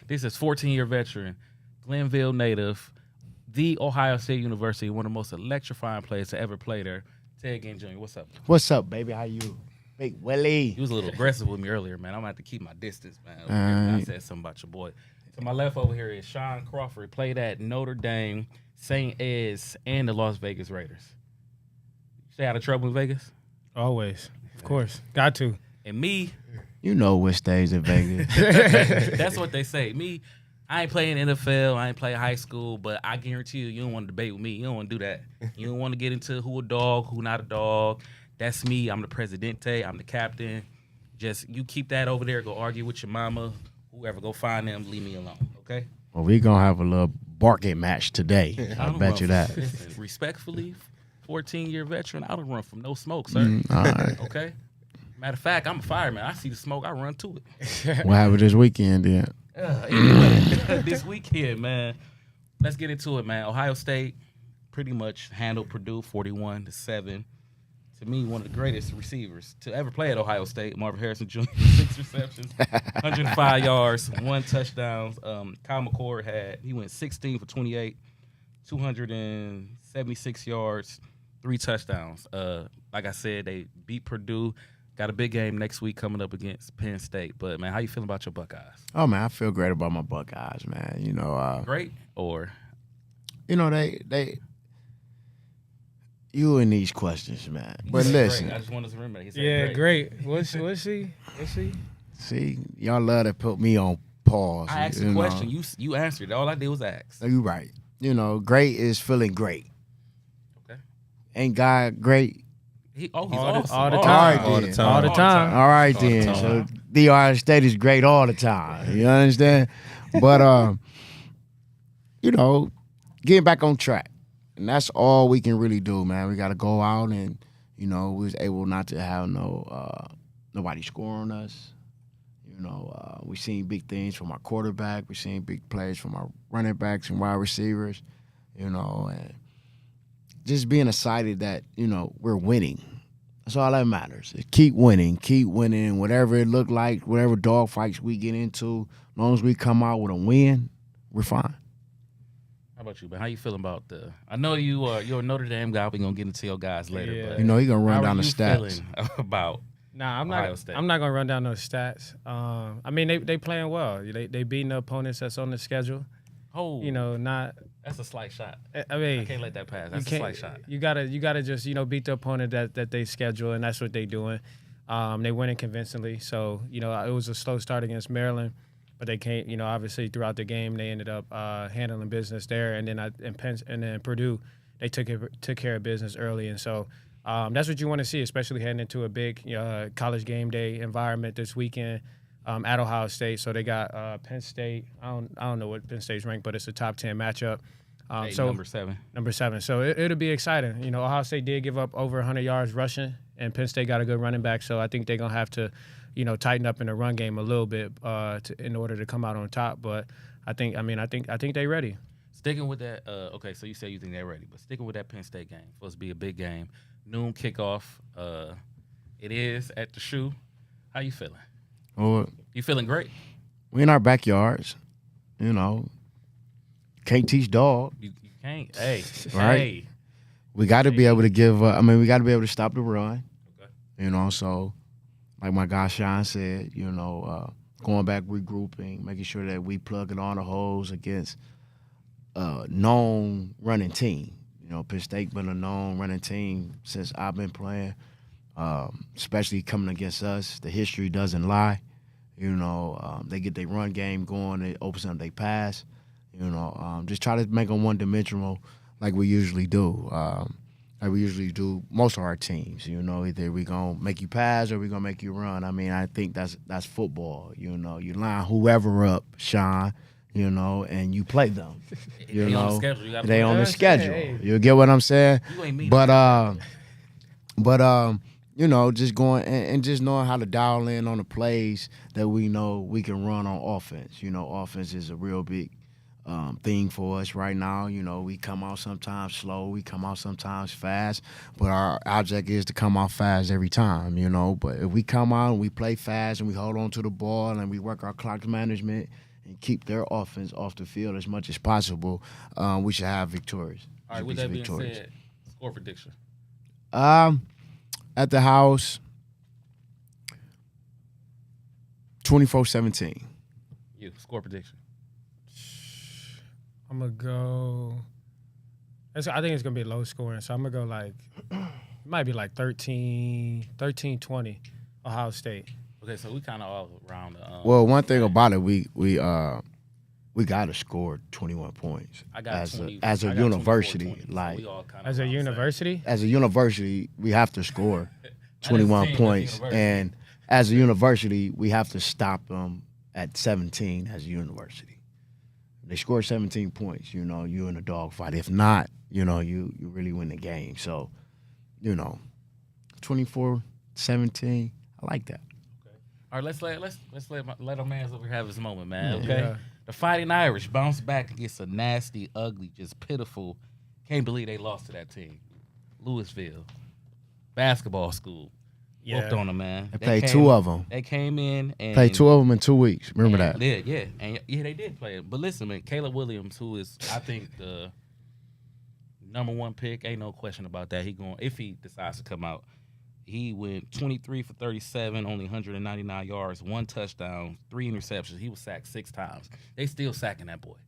This is 14-year veteran, Glenville native, the Ohio State University, one of the most electrifying players to ever play there. Ted Ginn Jr., what's up? What's up, baby? How you? Big Willie. He was a little aggressive with me earlier, man. I'm going to have to keep my distance, man. I said something about your boy. To my left over here is Sean Crawford, played at Notre Dame, St. Ed's, and the Las Vegas Raiders. Stay out of trouble in Vegas? Always. Of course. Got to. And me, You know what stays in Vegas. that's what they say. Me, I ain't playing NFL. I ain't playing high school, but I guarantee you, you don't want to debate with me. You don't want to do that. You don't want to get into who a dog, who not a dog. That's me. I'm the presidente. I'm the captain. Just you keep that over there. Go argue with your mama. Whoever, go find them. Leave me alone, okay? Well, we going to have a little barking match today. I bet you that. Listen, respectfully, 14-year veteran, I don't run from no smoke, sir. All right. Okay? Matter of fact, I'm a fireman. I see the smoke, I run to it. What happened this weekend then? Anyway, this weekend, man, let's get into it, man. Ohio State pretty much handled Purdue 41-7. To me, one of the greatest receivers to ever play at Ohio State, Marvin Harrison Jr., 6 receptions, 105 yards, 1 touchdown. Kyle McCord he went 16 for 28, 276 yards, 3 touchdowns. Like I said, they beat Purdue. Got a big game next week coming up against Penn State. But, man, how you feeling about your Buckeyes? Oh, man, I feel great about my Buckeyes, man. You know, Great or? You know, they you in these questions, man. But He said listen. great. I just wanted to remember that. He said Yeah, great. What's she? See, y'all love to put me on pause. I asked you a know. question. You answered it. All I did was ask. You right. You know, great is feeling great. Okay. Ain't God great? He's All awesome. the All time. right, All then. the time. All the time. All right, All the then. time. So the Ohio State is great all the time. You understand? But you know, getting back on track, and that's all we can really do, man. We got to go out and we was able not to have nobody score on us. We seen big things from our quarterback. We seen big plays from our running backs and wide receivers. And just being excited that we're winning. That's all that matters. Keep winning, whatever it look like, whatever dog fights we get into. As long as we come out with a win, we're fine. How about you, man? How you feeling about I know you're a Notre Dame guy. We're gonna get into your guys later. Yeah. But He gonna run how down are the you stats. feeling about Nah, Ohio State? I'm not gonna run down those stats. I mean, they playing well. They beating the opponents that's on the schedule. Oh, Not. that's a slight shot. I mean, I can't let that pass. you That's a can't- slight shot. You gotta just beat the opponent that they schedule, and that's what they doing. They winning convincingly. So it was a slow start against Maryland, but they came. Obviously throughout the game they ended up handling business there, and then Purdue they took care of business early, and so that's what you want to see, especially heading into a big college game day environment this weekend. At Ohio State, so they got Penn State. I don't know what Penn State's ranked, but it's a top 10 matchup. So number 7. Number 7. So it'll be exciting. Ohio State did give up over 100 yards rushing, and Penn State got a good running back. So I think they're gonna have to, tighten up in the run game a little bit in order to come out on top. But I think they're ready. Sticking with that. Okay, so you say you think they're ready, but sticking with that Penn State game, supposed to be a big game, noon kickoff. It is at the Shoe. How you feeling? Well, You feeling great? we in our backyards. Can't teach dog. You can't. Hey, Right. Hey. We got to be able to give. We got to be able to stop the run. Okay. So like my guy Sean said, going back, regrouping, making sure that we plugging all the holes against a known running team. Penn State been a known running team since I've been playing, especially coming against us. The history doesn't lie. They get their run game going. It opens up their pass. Just try to make them one-dimensional like we usually do. Like we usually do most of our teams. Either we gonna make you pass or we gonna make you run. I think that's football. You line whoever up, Sean. And you play them. They on the schedule. You gotta They play. on the Hey. schedule. You get what I'm saying? You ain't me. But just going and just knowing how to dial in on the plays that we know we can run on offense. Offense is a real big thing for us right now. We come out sometimes slow, we come out sometimes fast, but our object is to come out fast every time. But if we come out and we play fast and we hold on to the ball and we work our clock management and keep their offense off the field as much as possible, we should have victorious. All right, with that being said, score prediction. At the house, 24-17. You score prediction. I'm gonna go. I think it's gonna be low scoring, so I'm gonna go like it might be like 13-20, Ohio State. Okay, so we kind of all around. Well, one thing about it, we got to score 21 points. I got as a university, 20, like so as a university. As a university, we have to score 21 points, and as a university, we have to stop them at 17 as a university. They score 17 points, you're in a dogfight. If not, you really win the game. So, 24-17, I like that. Okay. All right, let's let our man over here have his moment, man. Okay. Yeah. The Fighting Irish bounced back against a nasty, ugly, just pitiful. Can't believe they lost to that team. Louisville basketball school. Whooped on them, man. They played two of them. They came in and played two of them in 2 weeks. Remember that? Yeah. And they did play it. But listen, man, Caleb Williams, who is, I think, the number one pick, ain't no question about that. If he decides to come out, he went 23 for 37, only 199 yards, 1 touchdown, 3 interceptions. He was sacked 6 times. They still sacking that boy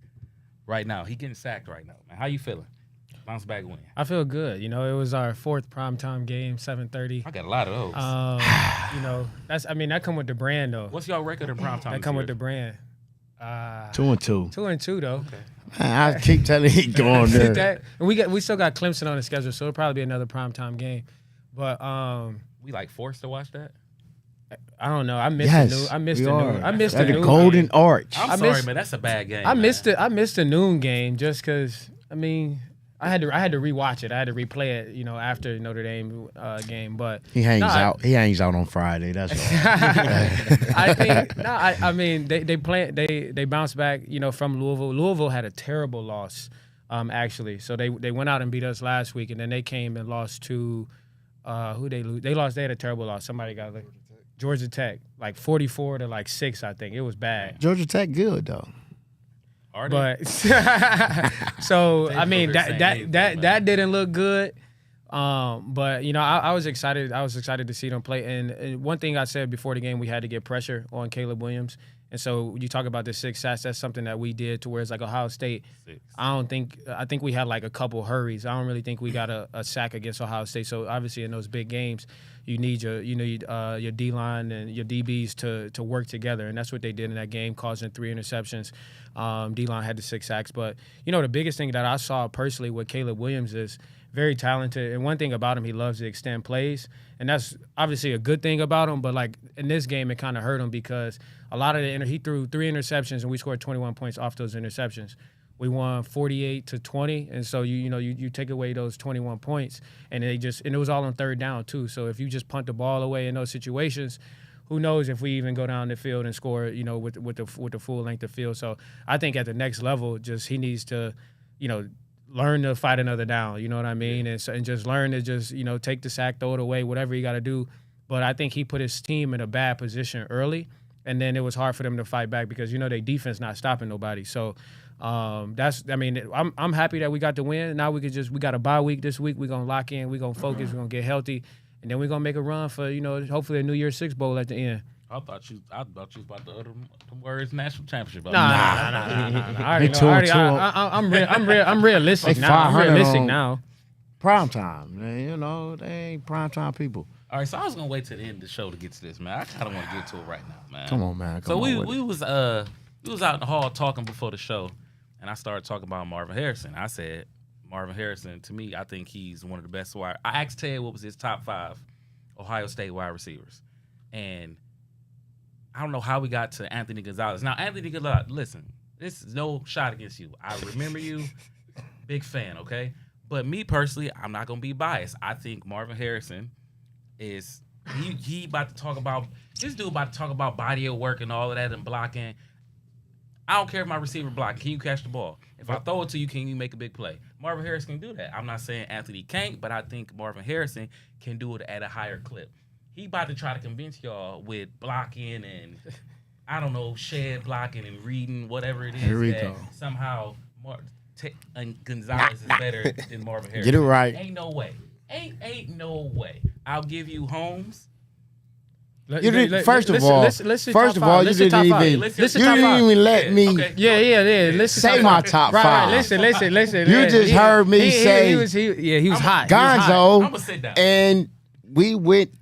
right now. He getting sacked right now, man. How you feeling? Bounce back win. I feel good. It was our 4th primetime game, 7:30. I got a lot of those. That come with the brand though. What's y'all record in primetime? That come with the brand. 2-2. 2-2 though. Okay. Man, I keep telling you, go on there. And we still got Clemson on the schedule, so it'll probably be another primetime game. But we forced to watch that. I don't know. I missed the noon. I missed the noon. Golden game. Arch. I'm sorry, man. That's a bad game. I missed the noon game just because. I had to rewatch it. I had to replay it, after Notre Dame game. But he hangs out. He hangs out on Friday. That's all. They bounced back, from Louisville. Louisville had a terrible loss, actually. So they went out and beat us last week, and then they came and lost to who they lose. They had a terrible loss. Somebody got Georgia Tech, 44 to 6. I think it was bad. Georgia Tech good though. But so that didn't look good. But I was excited. I was excited to see them play. And one thing I said before the game, we had to get pressure on Caleb Williams. And so you talk about the 6 sacks. That's something that we did to where it's Ohio State. 6. I think we had a couple hurries. I don't really think we got a sack against Ohio State. So obviously in those big games, you need your D line and your DBs to work together, and that's what they did in that game, causing 3 interceptions. D line had the 6 sacks, but the biggest thing that I saw personally with Caleb Williams is very talented, and one thing about him, he loves to extend plays, and that's obviously a good thing about him. But in this game, it kind of hurt him because a lot of he threw 3 interceptions, and we scored 21 points off those interceptions. We won 48-20, and so you take away those 21 points, and it was all on 3rd down too. So if you just punt the ball away in those situations, who knows if we even go down the field and score, with the full length of field. So I think at the next level, he needs to, learn to fight another down. You know what I mean? And just learn to take the sack, throw it away, whatever you got to do. But I think he put his team in a bad position early, and then it was hard for them to fight back because their defense not stopping nobody. So. I'm happy that we got the win. Now we got a bye week this week. We're gonna lock in, we're gonna focus, we're gonna get healthy, and then we're gonna make a run for, hopefully a New Year's Six Bowl at the end. I thought you was about to utter the words national championship. Nah. I already know. I'm realistic now. I'm realistic now. Prime time, they ain't prime time people. All right, so I was gonna wait till the end of the show to get to this, man. I kind of want to get to it right now, man. Come on, man. We was out in the hall talking before the show, and I started talking about Marvin Harrison. I said, Marvin Harrison, to me, I think he's one of the best I asked Ted what was his top 5 Ohio State wide receivers. And I don't know how we got to Anthony Gonzalez. Now, Anthony Gonzalez, listen, this is no shot against you. I remember you, big fan, okay? But me personally, I'm not going to be biased. I think Marvin Harrison is, he about to talk about, this dude about to talk about body of work and all of that and blocking. I don't care if my receiver block. Can you catch the ball? If I throw it to you, can you make a big play? Marvin Harrison can do that. I'm not saying Anthony can't, but I think Marvin Harrison can do it at a higher clip. He about to try to convince y'all with blocking and I don't know, shed blocking and reading, whatever it is, Here we that go. somehow Gonzalez is better than Marvin Harrison. Get it right. Ain't no way. Ain't no way. I'll give you Holmes. First of all, you didn't even let me say my top five. Listen. You just heard me say he was hot. Gonzo, I'm gonna sit down. and we went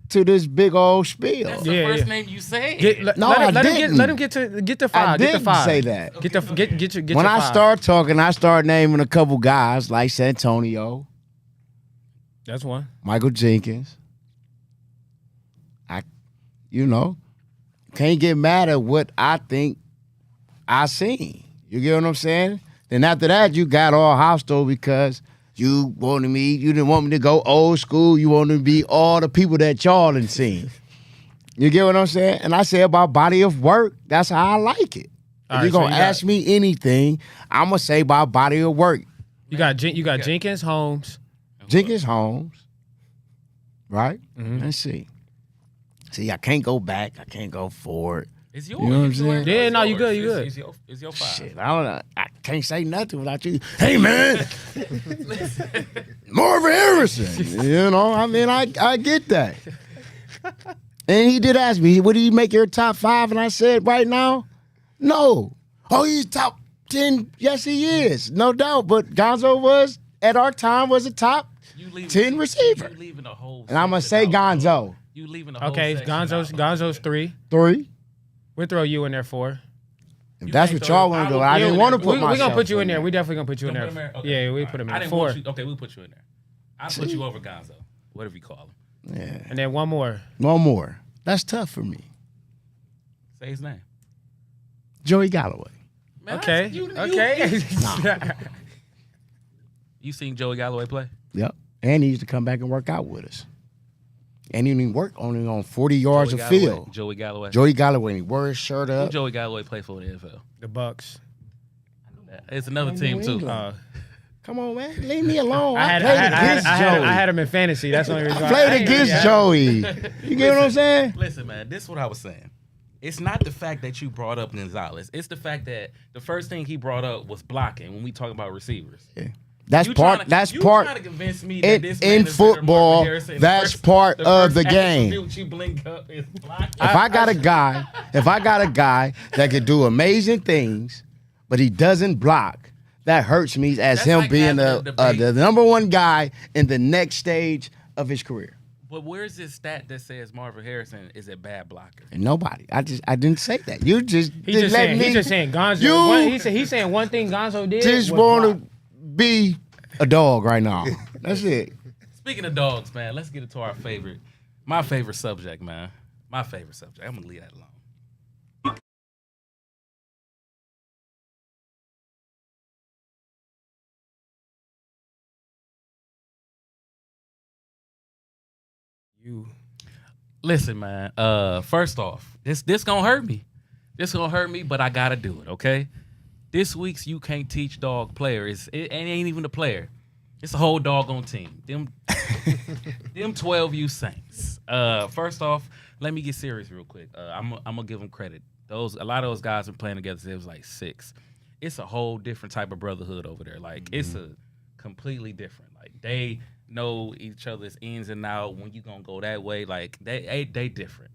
to this big old spiel. That's the first name you said. No, I didn't. Let him get the five. I didn't say that. Get your When I five. start talking, I start naming a couple guys like Santonio, That's one. Michael Jenkins. Can't get mad at what I think I seen. You get what I'm saying? Then after that, you got all hostile because you didn't want me to go old school. You wanted to be all the people that y'all done seen. You get what I'm saying? And I say about body of work, that's how I like it. If you're going to ask me anything, I'm going to say about body of work. You got Jenkins, Holmes. Jenkins, Holmes. Right? Mm-hmm. Let's see. See, I can't go back. I can't go forward. It's yours. You know what I'm saying? Yeah, no, you good. You good. It's your five. Shit, I don't know. I can't say nothing without you. Hey, man. Marvin Harrison. I get that. And he did ask me, would he make your top five? And I said, right now, no. Oh, he's top 10. Yes, he is. No doubt. But Gonzo was, at our time, was a top 10 receiver. You leaving the whole and I'm going to say Gonzo. You leaving the whole Okay, Gonzo's 3. 3. We'll throw you in there 4. If that's what y'all want to do, I didn't want to put myself. We're going to put you in there. We definitely going to put you in there. Okay. Yeah, we put him in there. I didn't 4. want you. Okay, we'll put you in there. I'll put you over Gonzo. Whatever you call him. Yeah. And then one more. One more. That's tough for me. Say his name. Joey Galloway. Man, Okay. You seen Joey Galloway play? Yep. And he used to come back and work out with us. And he didn't work only on 40 yards of field. Joey Galloway. Joey Galloway, he wore his shirt Who up. Joey Galloway play for in the NFL? The Bucks. It's another team too. Come on, man. Leave me alone. I had him in fantasy. That's the only reason. I played against Joey. You get what I'm saying? Listen, man, this is what I was saying. It's not the fact that you brought up Gonzalez. It's the fact that the first thing he brought up was blocking when we talk about receivers. Yeah. That's You part trying to convince me that this man in is better than football. Marvin Harrison. That's part of the game. If I got a guy that could do amazing things, but he doesn't block, that hurts me as That's him like being having a the number one guy in the next stage of his career. But where's this stat that says Marvin Harrison is a bad blocker? And nobody. I didn't say that. You just He's just saying Gonzo. He's saying one thing Gonzo did. Just want to be a dog right now. That's it. Speaking of dogs, man, let's get into my favorite subject, man. My favorite subject. I'm gonna leave that alone. Listen, man. First off, this gonna hurt me. This gonna hurt me, but I gotta do it. Okay. This week's You Can't Teach Dog player it ain't even a player. It's a whole doggone team. Them 12U Saints. First off, let me get serious real quick. I'm gonna give them credit. A lot of those guys been playing together since it was like 6. It's a whole different type of brotherhood over there. Like it's a completely different. Like they know each other's ins and outs. When you gonna go that way, like they different.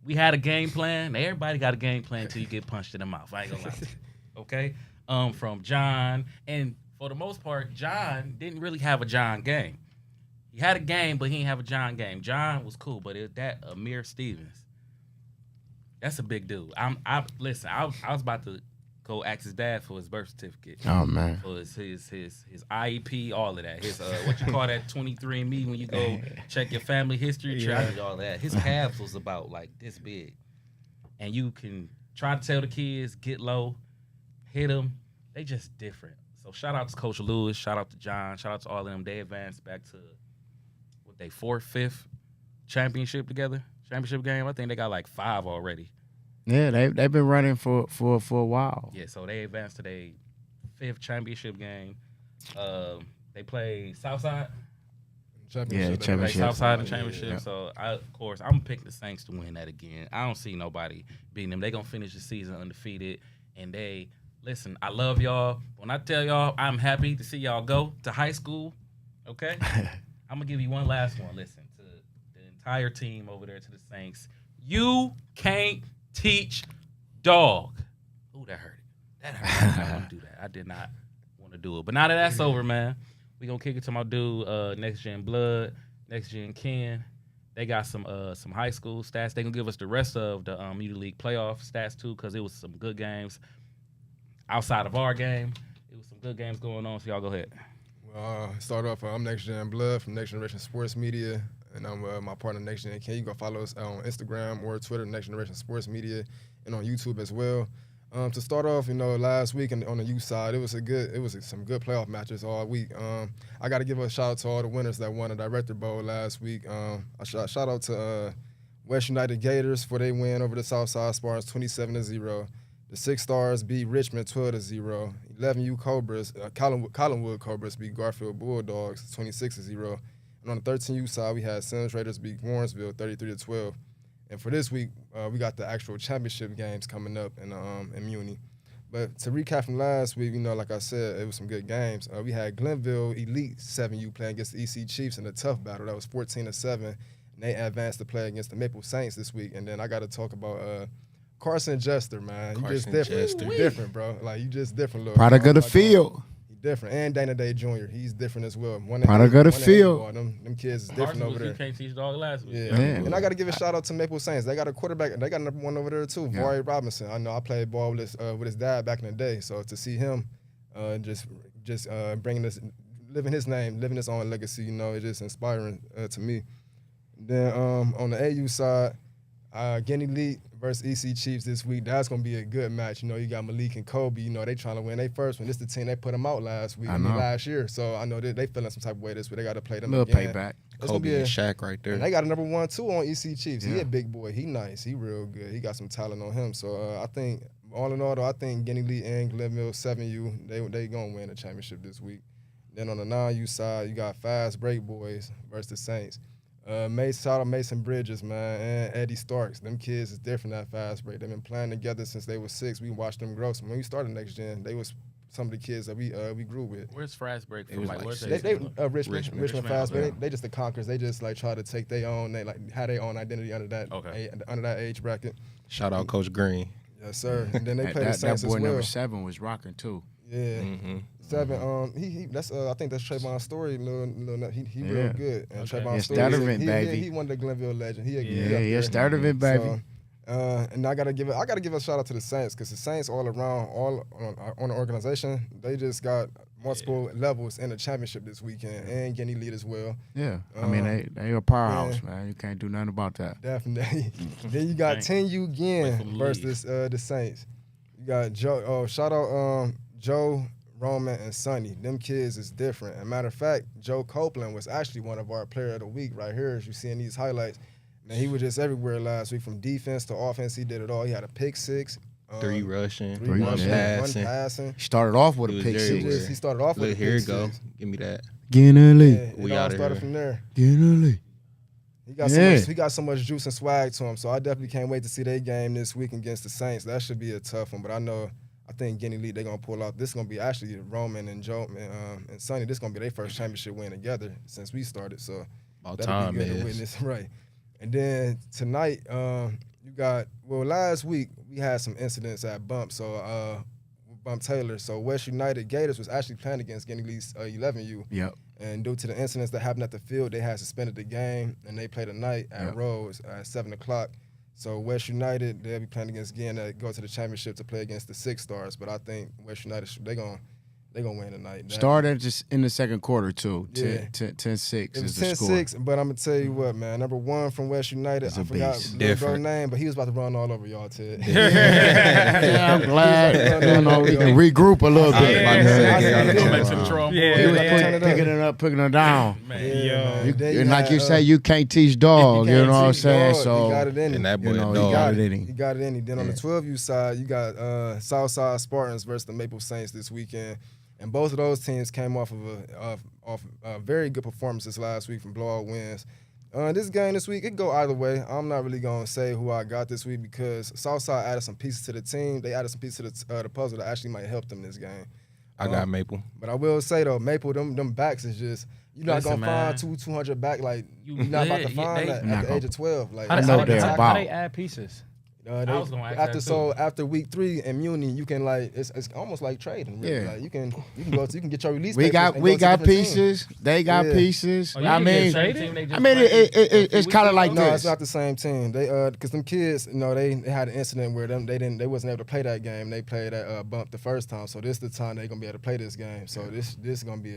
We had a game plan. Everybody got a game plan until you get punched in the mouth. I ain't gonna lie. Okay, from John, and for the most part, John didn't really have a John game. He had a game, but he didn't have a John game. John was cool, but Amir Stevens, that's a big dude. Listen. I was about to go ask his dad for his birth certificate. Oh man, for his IEP, all of that. His what you call that 23andMe when you go check your family history, all that. His calves was about like this big, and you can try to tell the kids get low. Hit them. They just different. So shout out to Coach Lewis. Shout out to John. Shout out to all of them. They advanced back to what they 4th, 5th championship game. I think they got like 5 already. Yeah, they've been running for a while. Yeah, so they advanced to their 5th championship game. They played Southside. Championship. championship. Southside and championship. Yeah. So of course, I'm picking the Saints to win that again. I don't see nobody beating them. They gonna finish the season undefeated, and they listen. I love y'all. When I tell y'all, I'm happy to see y'all go to high school. Okay, I'm gonna give you one last one. Listen to the entire team over there, to the Saints. You can't teach dog. Ooh, that hurt. That hurt. I didn't want to do that. I did not want to do it. But now that that's over, man, we gonna kick it to my dude, Next Gen Blood, Next Gen Ken. They got some high school stats. They gonna give us the rest of the Muni League playoff stats too, because it was some good games outside of our game. It was some good games going on. So y'all go ahead. Start off, I'm Next Gen Blood from Next Generation Sports Media, and I'm my partner Next Gen Ken. You can follow us on Instagram or Twitter, Next Generation Sports Media, and on YouTube as well. To start off, last week on the youth side, it was some good playoff matches all week. I got to give a shout out to all the winners that won the Director Bowl last week. A shout out to West United Gators for their win over the Southside Spartans 27-0. The 6 Stars beat Richmond 12-0. 11U Cobras, Collinwood Cobras beat Garfield Bulldogs 26-0. And on the 13U side, we had Sims Raiders beat Warrensville 33-12. And for this week, we got the actual championship games coming up in Muni. But to recap from last week, like I said, it was some good games. We had Glenville Elite 7U playing against the EC Chiefs in a tough battle. That was 14-7. And they advanced to play against the Maple Saints this week. And then I got to talk about Carson Jester, man. You just different. You different, bro. Like, you just different. Little Product of the field. He different. And Dana Day Jr., he's different as well. Product of the field. Them kids is different over there. You can't teach dog last week. Yeah. And I got to give a shout out to Maple Saints. They got a quarterback. They got number 1 over there too, Vari Robinson. I know I played ball with his dad back in the day. So to see him just bringing this, living his name, living his own legacy, it's just inspiring to me. Then on the AU side, Ginn Elite versus EC Chiefs this week. That's gonna be a good match. You got Malik and Kobe. They trying to win their first one. This the team they put them out last year. So I know they feeling some type of way this week. They got to play them Little again. payback. It's Kobe and Shaq right there. And they got a number 1 too on EC Chiefs. Yeah. He a big boy. He nice. He real good. He got some talent on him. So I think all in all, though, I think Ginn Elite and Glenville 7U they gonna win the championship this week. Then on the non-U side, you got Fast Break Boys versus the Saints. Shout out Mason Bridges, man, and Eddie Starks. Them kids is different at Fast Break. They've been playing together since they were 6. We watched them grow. So when we started Next Gen, they was some of the kids that we grew with. Where's Fast Break from? Where's They Richmond Fast okay. Break. They just the conquerors. They just try to take their own. They had their own identity under that age bracket. Shout out Coach Green. Yes, sir. And then they play the that Saints boy as well. number 7 was rocking too. Yeah. 7. He that's I think that's Trayvon's story. He real good. And Trayvon's story. Stutterman, baby. He one of the Glenville legend. He Stutterman, baby. And I gotta give a shout out to the Saints, because the Saints all on the organization, they just got multiple levels in the championship this weekend, and Ginn Elite as well. Yeah, I mean they a powerhouse, man. You can't do nothing about that. Definitely. Then you got 10U Ginn versus the Saints. You got Joe. Shout out Joe, Roman, and Sonny. Them kids is different. As a matter of fact, Joe Copeland was actually one of our player of the week right here, as you see in these highlights. Man, he was just everywhere last week, from defense to offense. He did it all. He had a pick 6. 3 rushing, 1 passing. passing. Started off with a He was pick very 6. good. He started off with Look, a here pick you go. 6. Give me that. Ginn Elite. Yeah, We it all outta started here. from there. Ginn Elite. He got so much juice and swag to him, so I definitely can't wait to see their game this week against the Saints. That should be a tough one, but I think Ginn Elite, they're going to pull out. This is going to be actually Roman and Joe and Sonny. This is going to be their first championship win together since we started, so About that'll time, be good to man. witness. Right. And then tonight, you got, last week we had some incidents at Bump, Bump Taylor. So West United Gators was actually playing against Ginn Elite's 11U. Yep. And due to the incidents that happened at the field, they had suspended the game, and they play tonight at Rose at 7 o'clock. So West United, they'll be playing against Ginn to go to the championship to play against the 6 Stars. But I think West United, they're gonna win tonight. Started just in the second quarter too. Yeah. 10-6 It was is the score. 10-6, but I'm going to tell you what, man. Number 1 from West United, He's I a forgot beast. the little bro Different. name, but he was about to run all over y'all, Ted. Yeah, I'm glad. We can regroup a little bit. about to say, I get out of see Go him. back to the drawing Yeah, board. He was yeah. Turn it up. picking it up, picking it down. Man. Yeah, then And like had, you say, you can't teach dog. You can't know what I'm teach saying? dog. So he got it in him. And that boy you know, a he dog. got it in him. He got it in him. Then on the 12U side, you got Southside Spartans versus the Maple Saints this weekend. And both of those teams came off of very good performances last week from blowout wins. This game this week, it could go either way. I'm not really going to say who I got this week because Southside added some pieces to the team. They added some pieces to the puzzle that actually might help them this game. I got Maple. But I will say, though, Maple, them backs is just, you're not going to find 200 back. Like, you're not about to find that at the age of 12. Like, I know they're how about. they add pieces? I was gonna ask that too. After week 3 in Muni, you can like it's almost like trading. Really. Yeah. Like you can get your release. We papers got and we go to got different teams. pieces. They got Yeah. pieces. Oh, you I can get mean, traded? it's kind of like No, this. it's not the same team. They because them kids, they had an incident where they wasn't able to play that game. They played that bump the first time. So this is the time they're gonna be able to play this game. So this is gonna be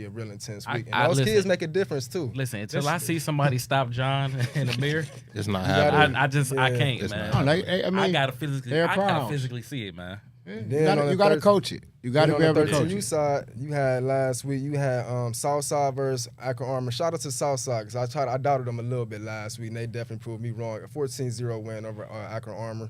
a real intense week. And those kids make a difference too. Listen, until I see somebody stop John in the mirror, It's not gotta- happening. I can't, It's man. not. No, I gotta physically, they're I gotta problems. physically see it, man. Then on You the got to 13 coach it. You got to Then be on the able to coach 13U it. side, you had last week. You had Southside versus Akron Armour. Shout out to Southside because I doubted them a little bit last week, and they definitely proved me wrong. A 14-0 win over Akron Armour.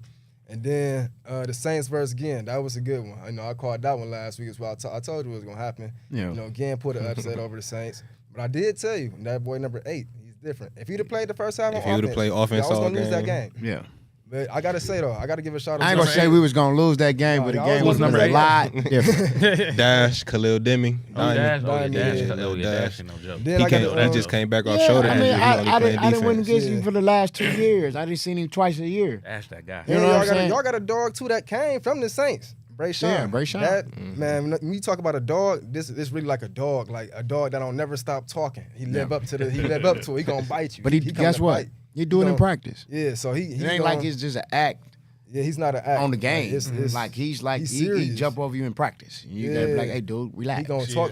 And then the Saints versus Ginn. That was a good one. I called that one last week as well. I told you it was gonna happen. Yeah. Ginn put an upset over the Saints. But I did tell you that boy number 8. He's different. If he'd have played the first half, If he would've played offense I was all gonna lose that game. game. Yeah. But I gotta say though, I gotta give a shout out. I ain't to gonna say we was gonna lose that game, No, but the y'all game was was gonna be a number lot different. Dash, Khalil Deming. Oh, Dash, Diamond, Dash, yeah. oh, yeah, Dash. Dash ain't no joke. Then I got He just came back off Yeah, shoulder I mean, injury. He only I playing didn't win defense. against him Yeah. for the last 2 years. I didn't see him twice a year. Dash that guy. You know what I'm saying? Y'all got a dog too that came from the Saints. Brayshawn. Yeah, Brayshawn. That man, when you talk about a dog, this really like a dog that don't never stop talking. He live up to it. He gonna bite you. But he come guess to what? bite. You do it in gonna- practice. Yeah, so he It ain't like it's just an act yeah, he's not an act. on the game. It's like he's he's he serious. jump over you in practice. You gotta be Yeah. like, hey, dude, relax.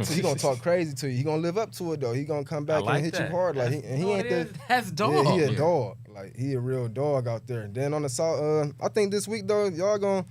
He gonna talk crazy to you. He gonna live up to it though. He gonna come back I like and hit that. you hard. Like he ain't the That's dog. Yeah, he a dog. Like he a real dog out there. Then on the south, I think this week though, y'all gonna.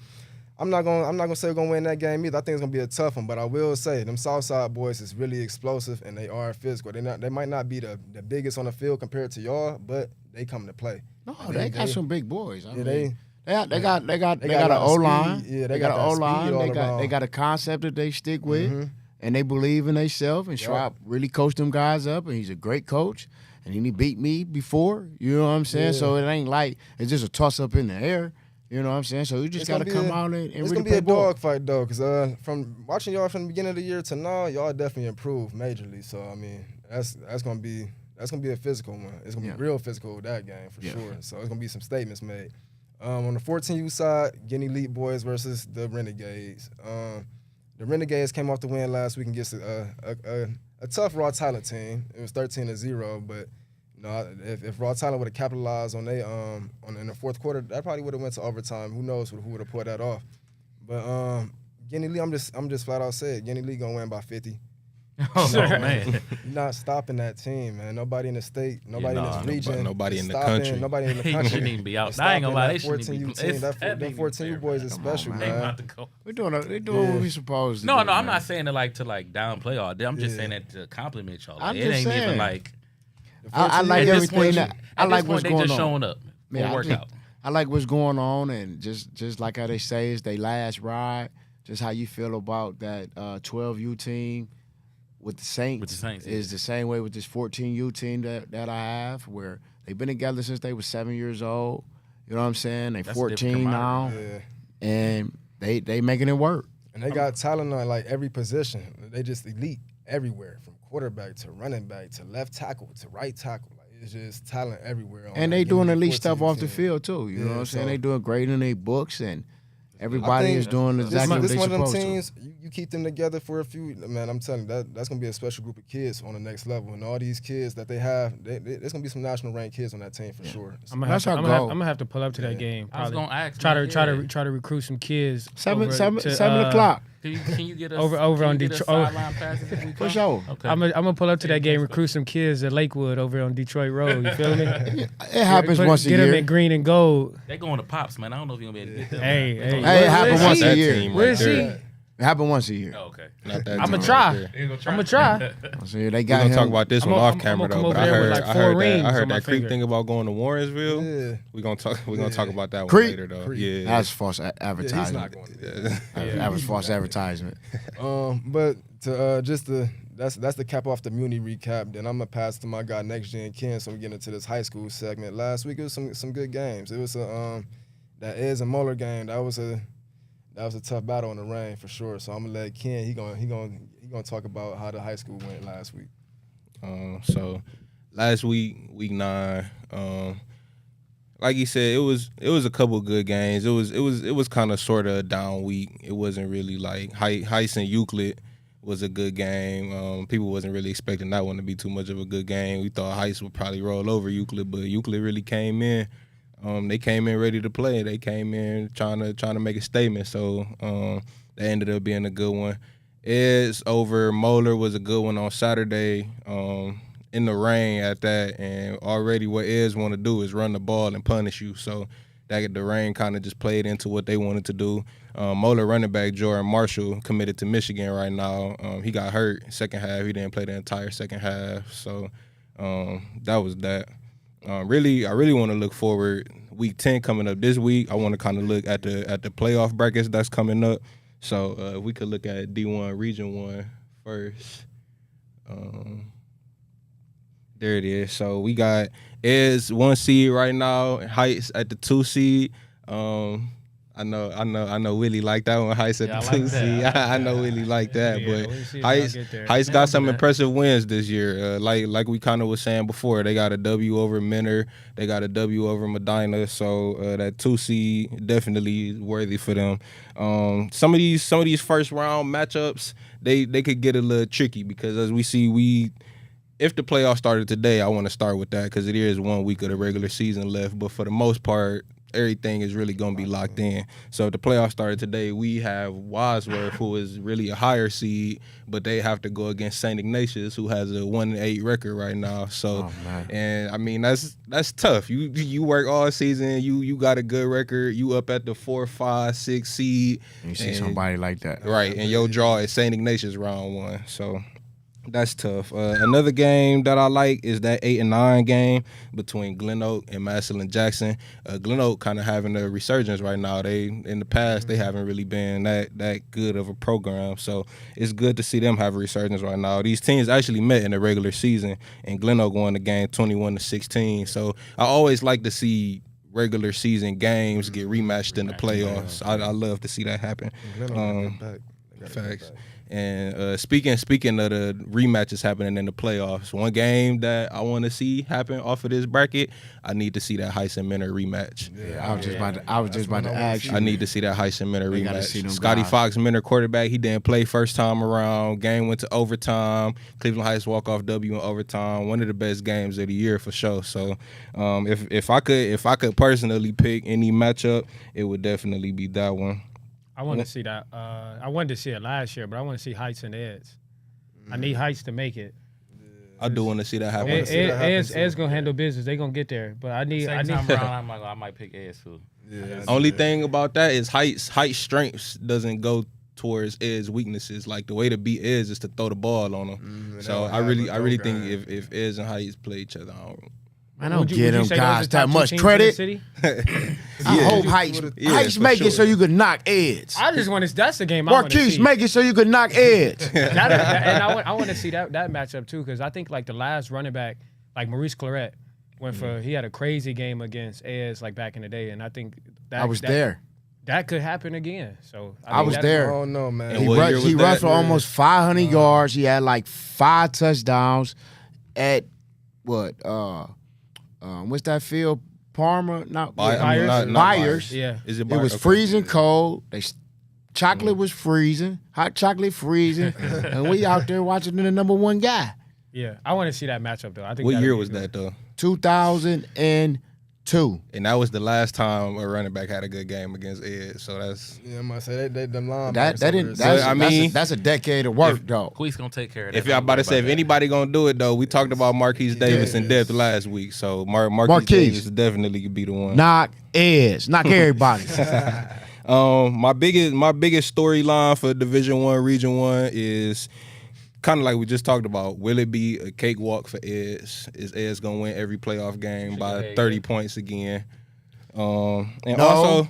I'm not gonna say we're gonna win that game either. I think it's gonna be a tough one, but I will say them Southside boys is really explosive and they are physical. They might not be the biggest on the field compared to y'all, but they come to play. No, they got some big boys. I Yeah, mean, they got an got O line. speed. Yeah, they got an that O speed line. all They around. got a concept that they stick with, Mhm. and they believe in themselves. And Yup. Schwab really coached them guys up, and he's a great coach. And he beat me before. You know what I'm saying? Yeah. So it ain't like it's just a toss up in the air. You know what I'm saying? So you just It's got to gonna be come out and It's really gonna be play a ball. dog fight though, because from watching y'all from the beginning of the year to now, y'all definitely improved majorly. So I mean, that's gonna be a physical one. It's gonna Yeah. be real physical with that game for Yeah. sure. So it's gonna be some statements made. On the 14U side, Ginn Elite Boys versus the Renegades. The Renegades came off the win last week against a tough Raw Talent team. It was 13-0, but if Raw Talent would have capitalized on in the fourth quarter, that probably would have went to overtime. Who knows who would have pulled that off? But Ginn Elite, I'm just flat out saying, Ginn Elite gonna win by 50. Oh, man. You're not stopping that team, man. Nobody in the state, nobody in nah, this region, nobody in the stopping- country. nobody in the He country. shouldn't even be out. is I ain't gonna lie, stopping they shouldn't even that be- 14U team. that Them ain't 14U fair, boys man. is Come on, special, man. They man. about to go. They're doing Yeah. what we supposed to No, do. no, I'm man. not saying it like to downplay all day. I'm just Yeah. saying that to compliment y'all. I'm Like, it just ain't even saying. like I like at this everything point, that I at like this what's point, going they just on. showing up for Yeah, a workout. I like what's going on, and just like how they say it's their last ride. Just how you feel about that 12U team with the Saints. With the Saints, is the same way with this 14U team that I have, where they've been together since they were 7 years old. You know what I'm saying? They That's a different 14 now, Yeah. and they making it work. And they got talent on like every position. They just elite everywhere, from quarterback to running back to left tackle to right tackle. Like it's just talent everywhere. on And that they doing Ginn elite stuff 14 off the team. field too. You know Yeah, what I'm saying? so- They doing great in their books, and I everybody think is doing This exactly what this they one of them supposed to. teams, you keep them together for a few, man, I'm telling you, that's going to be a special group of kids on the next level. And all these kids that they have, there's going to be some national ranked kids on that team for sure. I'm gonna, have That's to, our I'm, gonna have, goal. I'm gonna have to pull up to that Yeah. game. I was Probably. gonna ask. try man, to recruit some kids. Seven to, o'clock. Can you get us Over can on you get us Detroit- sideline passes if we For come? sure. Okay. I'm gonna pull up to that game, recruit some kids at Lakewood over on Detroit Road. You feel me? It happens once a Get them year. in green and gold. They going to Pops, man. I don't know if you're gonna be able to get them. Hey, They hey. going- Hey, it happens Where's once he? a year. Team Where's right he? there. It happened once a year. Oh, okay. Not that I'm time gonna try. right there. I'm gonna try. So they We're got gonna him. talk about this I'm one gonna- off I'm camera gonna though. come But over I there with, heard, like, I 4 heard rings that, I heard on my that creep finger. thing about going to Warrensville. Yeah. We're gonna talk about that one Creep? later though. Creep. Yeah. That's false Yeah, he's advertisement. not going to. That was false advertisement. But to that's the cap off the Muni recap. Then I'm gonna pass to my guy Next Gen Ken. So we get into this high school segment. Last week it was some good games. It was that Eds and Moeller game. That was a tough battle in the rain for sure. So I'm gonna let Ken. He gonna talk about how the high school went last week. So last week, week 9, like you said, it was a couple good games. It was kind of sort of a down week. It wasn't really like Heiss and Euclid was a good game. People wasn't really expecting that one to be too much of a good game. We thought Heiss would probably roll over Euclid, but Euclid really came in. They came in ready to play. They came in trying to make a statement. So that ended up being a good one. Eds over Moeller was a good one on Saturday. In the rain at that, and already what Eds want to do is run the ball and punish you. So that the rain kind of just played into what they wanted to do. Moeller running back Jordan Marshall committed to Michigan right now. He got hurt second half. He didn't play the entire second half. So that was that. I really want to look forward. Week 10 coming up this week. I want to kind of look at the playoff brackets that's coming up. So we could look at D1 Region 1 first. There it is. So we got Eds 1 seed right now, Heights at the 2 seed. I know Willie like that one. Heights at Yeah, the I like 2 that. seed. I like I know that. Willie like that. Yeah, But we'll see if y'all Heights get there. Heights Man, got I'll some do that. impressive wins this year. Like we kind of was saying before, they got a W over Minner. They got a W over Medina. So that 2 seed definitely worthy for them. Some of these first round matchups, they could get a little tricky because as we see, if the playoffs started today, I want to start with that because it is 1 week of the regular season left. But for the most part, everything is really going to be locked in. So if the playoffs started today, we have Wadsworth, who is really a higher seed, but they have to go against St. Ignatius, who has a 1-8 record right now. So, and I mean that's tough. You work all season. You got a good record. You up at the 4, 5, 6 seed. You see somebody like that. Right, and your draw is St. Ignatius round 1. So that's tough. Another game that I like is that 8 and 9 game between Glen Oak and Massillon Jackson. Glen Oak kind of having a resurgence right now. In the past they haven't really been that good of a program. So it's good to see them have a resurgence right now. These teams actually met in the regular season, and Glen Oak won the game 21-16. So I always like to see regular season games get rematched in the playoffs. I love to see that happen. Facts. And speaking of the rematches happening in the playoffs, one game that I want to see happen off of this bracket, I need to see that Heiss and Minner rematch. Yeah, I was just about to ask you. I need to see that Heiss and Minner They gotta see them rematch. Scotty guys. Fox, Minner quarterback, he didn't play first time around. Game went to overtime. Cleveland Heights walk-off W in overtime. One of the best games of the year for sure. So if I could personally pick any matchup, it would definitely be that one. I want to see that. I wanted to see it last year, but I want to see Heights and Eds. I need Heights to make it. I do want to see that happen. Ed's gonna handle business. They gonna get there, but I need. Same time around, I might pick Eds too. Yeah, Only thing about that is Heights strengths doesn't go towards Ed's weaknesses. Like the way to beat Eds is to throw the ball on them. So I really think if Eds and Heights play each other, I don't give them guys that much credit. I hope Heights make it so you could knock Eds. I just want to. That's the game I want to Marquise see. make it so you could knock Eds. And I want to see that matchup too, because I think like the last running back, like Maurice Claret, went for he had a crazy game against Eds like back in the day, and I think that I was there. That could happen again. So I was there. Oh no, man. And what year was He that? rushed for almost 500 yards. He had like 5 touchdowns at what? What's that field? Palmer? Not Byers. Yeah. Is it It was freezing cold. Chocolate was freezing. Hot chocolate freezing. And we out there watching the number 1 guy. Yeah, I want to see that matchup though. I think. What that'd year be was good. that though? 2002. And that was the last time a running back had a good game against Ed. So that's Yeah, I might say they them linebackers. That didn't. So, That's a decade of work, though. Queef's gonna take care of that. if y'all about to say if anybody gonna do it though, we talked about Marquise Davis in depth last week. So Marquise Davis definitely could be the one. Knock Eds. Knock everybody. My biggest storyline for Division One, Region One is kind of like we just talked about. Will it be a cakewalk for Eds? Is Eds gonna win every playoff game by 30 points again? And No. also,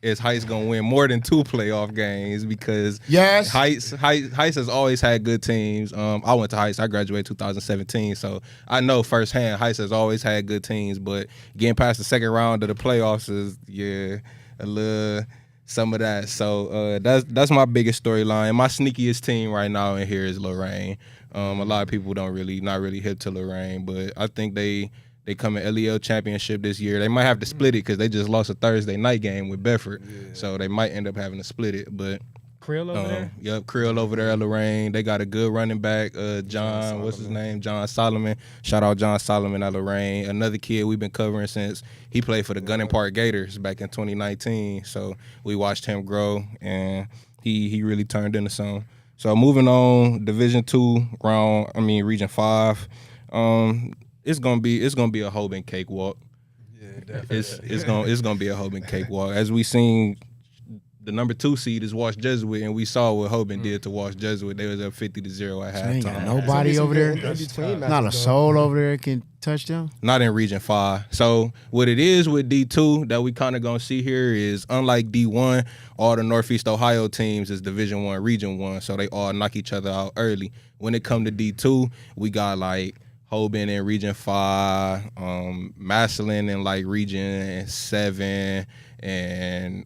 is Heights gonna win more than 2 playoff games? Because Yes. Heights has always had good teams. I went to Heights. I graduated 2017, so I know firsthand Heights has always had good teams. But getting past the second round of the playoffs is a little some of that. So that's my biggest storyline. And my sneakiest team right now in here is Lorraine. A lot of people not really hip to Lorraine, but I think they come in LEL championship this year. They might have to split it because they just lost a Thursday night game with Bedford, so they might end up having to split it. But Creel over there? Yep, Creel over there at Lorraine. They got a good running back, John, what's his name? John Solomon. Shout out John Solomon at Lorraine. Another kid we've been covering since he played for the Gunning Park Gators back in 2019. So we watched him grow, and he really turned into something. So moving on, Region 5. It's gonna be a Hoban cakewalk. Yeah, definitely. It's gonna be a Hoban cakewalk. As we seen, the number 2 seed is Wash Jesuit, and we saw what Hoban did to Wash Jesuit. They was up 50-0 at Ain't got halftime. nobody over there. Not a soul over there can touch them. Not in Region 5. So what it is with D2 that we kind of gonna see here is, unlike D1, all the Northeast Ohio teams is Division 1, Region 1, so they all knock each other out early. When it come to D2, we got like Hoban in Region 5, Massillon in like Region 7, and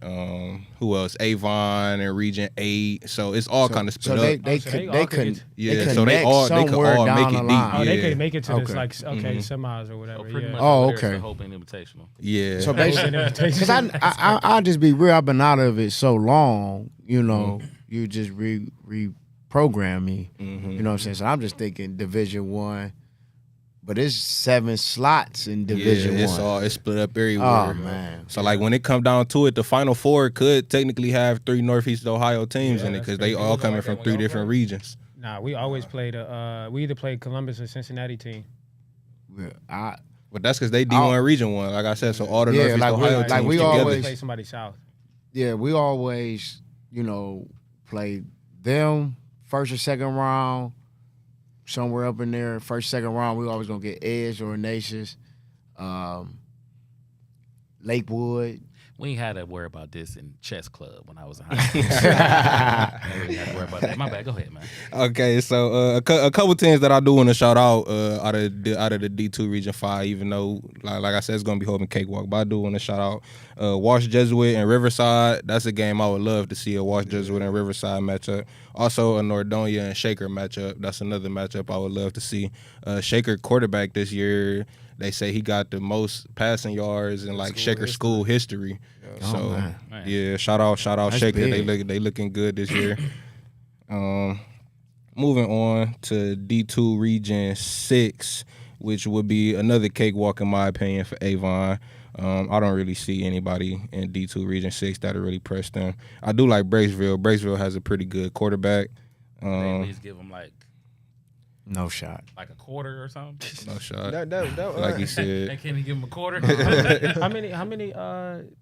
who else? Avon in Region 8. So it's all kind of split So up. they could- So they all make it deep. Oh, they Yeah. could make it to this, Okay. like, semis or whatever. Pretty much Yeah. Oh, over there okay. is the Hoban Invitational. Yeah. So basically, because I'll just be real. I've been out of it so long. You know, you just reprogram me. You know what I'm saying? So I'm just thinking Division 1. But it's 7 slots in Division One. It's split up everywhere. Oh man! So like when it come down to it, the Final Four could technically have 3 Northeast Ohio teams in it that's because they crazy. all coming from 3 different regions. Nah, we always played we either played Columbus or Cincinnati team. But that's because they D1 Region 1, like I said. So all the Northeast Ohio teams we together. always play somebody south. Yeah, we always play them first or second round. Somewhere up in there, first, second round, we always gonna get Edge or Ignatius, Lakewood. We ain't had to worry about this in chess club when I was in high school. I really had to worry about that. My bad. Go ahead, man. Okay, so a couple teams that I do want to shout out out of the D2 Region 5, even though like I said, it's gonna be Hoban cakewalk, but I do want to shout out Wash Jesuit and Riverside. That's a game I would love to see, a Wash Jesuit and Riverside matchup. Also a Nordonia and Shaker matchup. That's another matchup I would love to see. Shaker quarterback this year, they say he got the most passing yards in like Shaker school history. Yeah. So man. yeah, shout out That's Shaker. big. They looking good this year. Moving on to D2 Region 6, which would be another cakewalk in my opinion for Avon. I don't really see anybody in D2 Region 6 that'll really press them. I do like Braceville. Braceville has a pretty good quarterback. They at least give them like No shot. a quarter or something. No shot. That, Like you They said, can't even give them a quarter. How many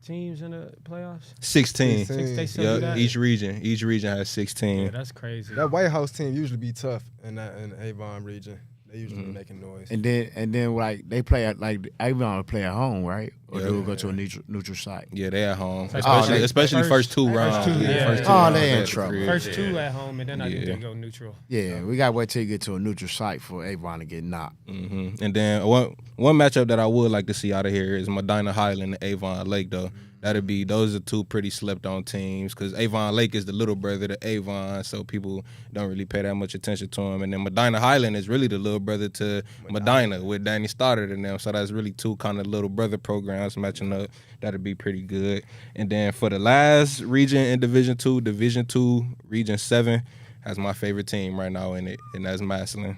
teams in the playoffs? 16. They still do Yeah, that? each region has 16. Yeah, that's crazy. that White House team usually be tough in the Avon region. They usually be making noise. And then like they play at like Avon play at home, right? Or Yeah. do we go to a neutral site? Yeah, they at home. Oh, Especially first two rounds. two, yeah. First two Oh, rounds they in at the trouble. crib. First 2 at home, and then I think Yeah. they go neutral. Yeah, we gotta wait till you get to a neutral site for Avon to get knocked. And then one matchup that I would like to see out of here is Medina Highland and Avon Lake, though. Those are 2 pretty slept on teams because Avon Lake is the little brother to Avon, so people don't really pay that much attention to him. And then Medina Highland is really the little brother to Medina with Danny Stoddard and them. So that's really 2 kind of little brother programs matching up. That'd be pretty good. And then for the last region in Division 2, Region 7 has my favorite team right now in it, and that's Massillon.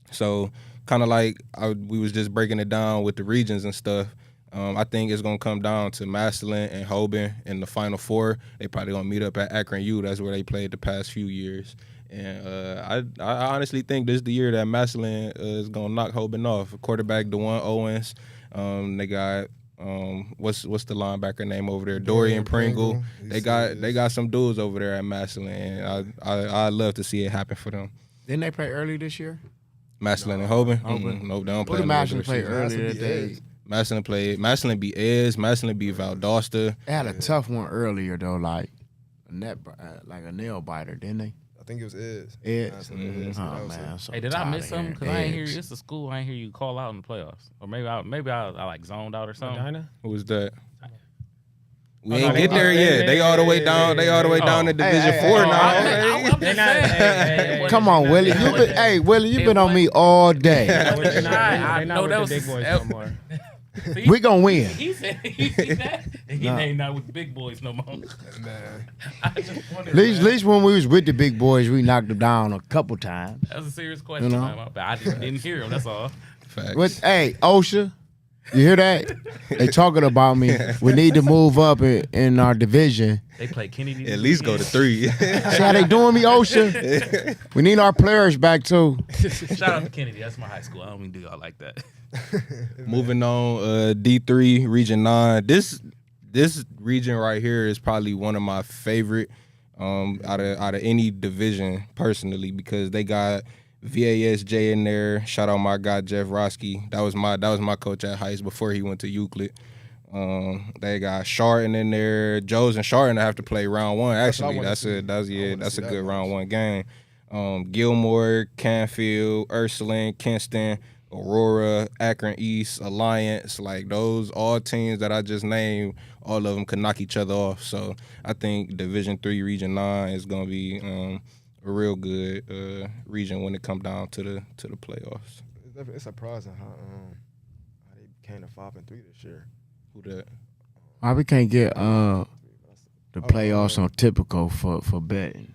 So kind of like we was just breaking it down with the regions and stuff. I think it's gonna come down to Massillon and Hoban in the Final Four. They probably gonna meet up at Akron U. That's where they played the past few years. And I honestly think this is the year that Massillon is gonna knock Hoban off. Quarterback DeJuan Owens. They got What's the linebacker name over there? Dorian Pringle. They got some dudes over there at Massillon, and I love to see it happen for them. Didn't they play early this year? Massillon and Hoban? Hoban. Nope, they don't What play. did Massillon play earlier Massillon today? beat Massillon played. Massillon beat Ez. Massillon beat Valdosta. They had a tough one earlier though, like a nail biter, didn't they? I think it was Eds. Eds. Eds. Oh That was man, I'm so Hey, did I tired miss of something? hearing Because I ain't hear eggs. you. It's a school. I ain't hear you call out in the playoffs. Or maybe I like zoned out or something. Medina? Who was that? We Oh, ain't no, get there yet. They all the way down. They all the way down to Division hey, 4 hey, now. I'm just They not- saying. hey, Come on, Willie. Willie, you've been on me all day. They're not I know with that the was- big boys no more. See? We gonna win. He said he see that. He ain't not with big boys no more. Man. I just wondered, At least man. when we was with the big boys, we knocked them down a couple times. That was a serious question, You know? man. My bad. I just didn't hear him. That's all. Facts. Hey, OSHA, you hear that? They talking about me. We need to move up in our division. They play Kennedy. At least go to 3. See how they doing me, OSHA? We need our players back too. Shout out to Kennedy. That's my high school. I don't mean to do y'all like that. Moving on, D3 Region 9. This region right here is probably one of my favorite out of any division personally, because they got VASJ in there. Shout out my guy Jeff Roski. That was my coach at Heights before he went to Euclid. They got Chardon in there. Joes and Chardon have to play round 1. Actually, that's a good round 1 game. Gilmore, Canfield, Ursuline, Kinston, Aurora, Akron East, Alliance, like those all teams that I just named, all of them could knock each other off. So I think Division 3 Region 9 is gonna be a real good region when it comes down to the playoffs. It's surprising how they came to 5-3 this year. Who that? Why we can't get the playoffs on typical for betting?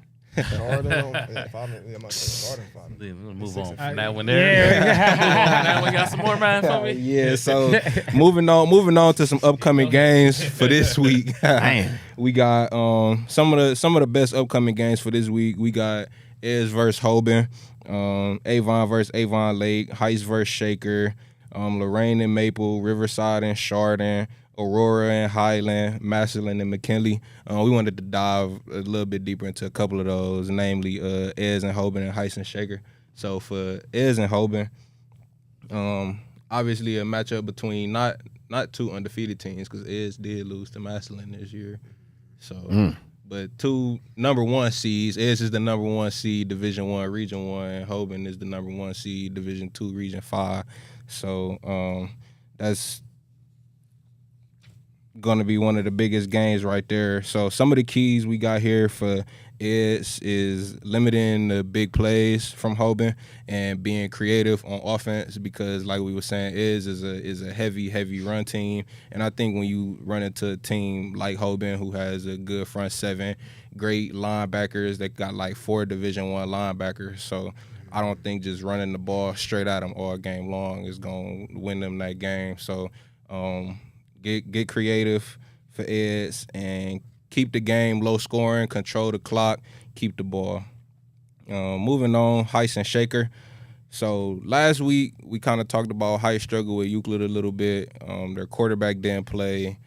Chardon, I'm not saying Chardon 5. Then we'll move on from that one there. Yeah. Now we got some more, man, for me. Yeah, so moving on to some upcoming games for this week. Man. We got some of the best upcoming games for this week. We got Ez versus Hoban, Avon versus Avon Lake, Heights versus Shaker, Lorraine and Maple, Riverside and Chardon, Aurora and Highland, Massillon and McKinley. We wanted to dive a little bit deeper into a couple of those, namely Ez and Hoban and Heights and Shaker. So for Ez and Hoban, obviously a matchup between not 2 undefeated teams, because Ez did lose to Massillon this year. So, but 2 number 1 seeds. Ez is the number 1 seed, Division 1, Region 1. And Hoban is the number 1 seed, Division 2, Region 5. So that's gonna be one of the biggest games right there. So some of the keys we got here for is limiting the big plays from Hoban and being creative on offense, because like we were saying, is a heavy run team. And I think when you run into a team like Hoban, who has a good front 7, great linebackers, they got like 4 Division 1 linebackers. So I don't think just running the ball straight at them all game long is gonna win them that game. So get creative for Eds and keep the game low scoring, control the clock, keep the ball. Moving on, Heights and Shaker. So last week we kind of talked about Heights struggle with Euclid a little bit. Their quarterback didn't play.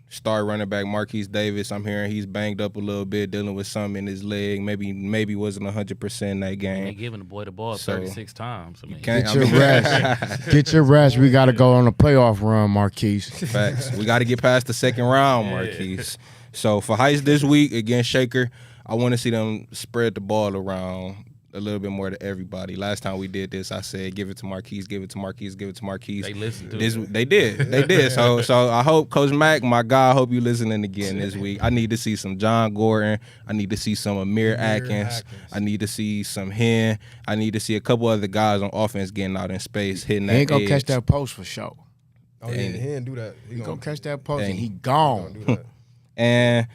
Star running back Marquise Davis, I'm hearing he's banged up a little bit, dealing with something in his leg. Maybe wasn't 100% in that They game. giving the boy the ball So, 36 times. I mean, Get your rest. Get your rest. We got to go on a playoff run, Marquise. Facts. We got to get past the second round, Marquise. So for Heights this week against Shaker, I want to see them spread the ball around a little bit more to everybody. Last time we did this, I said, give it to Marquise, give it to Marquise, give it to Marquise. they listened to This, it. they did. So I hope, Coach Mack, my guy, I hope you listening again this week. I need to see some John Gordon. I need to see some Amir Atkins. I need to see some Hen. I need to see a couple other guys on offense getting out in space, hitting that He ain't going to catch edge. that post for sure. Oh, yeah, he didn't do that. He going to catch that post Dang. and he gonna gone. do that. And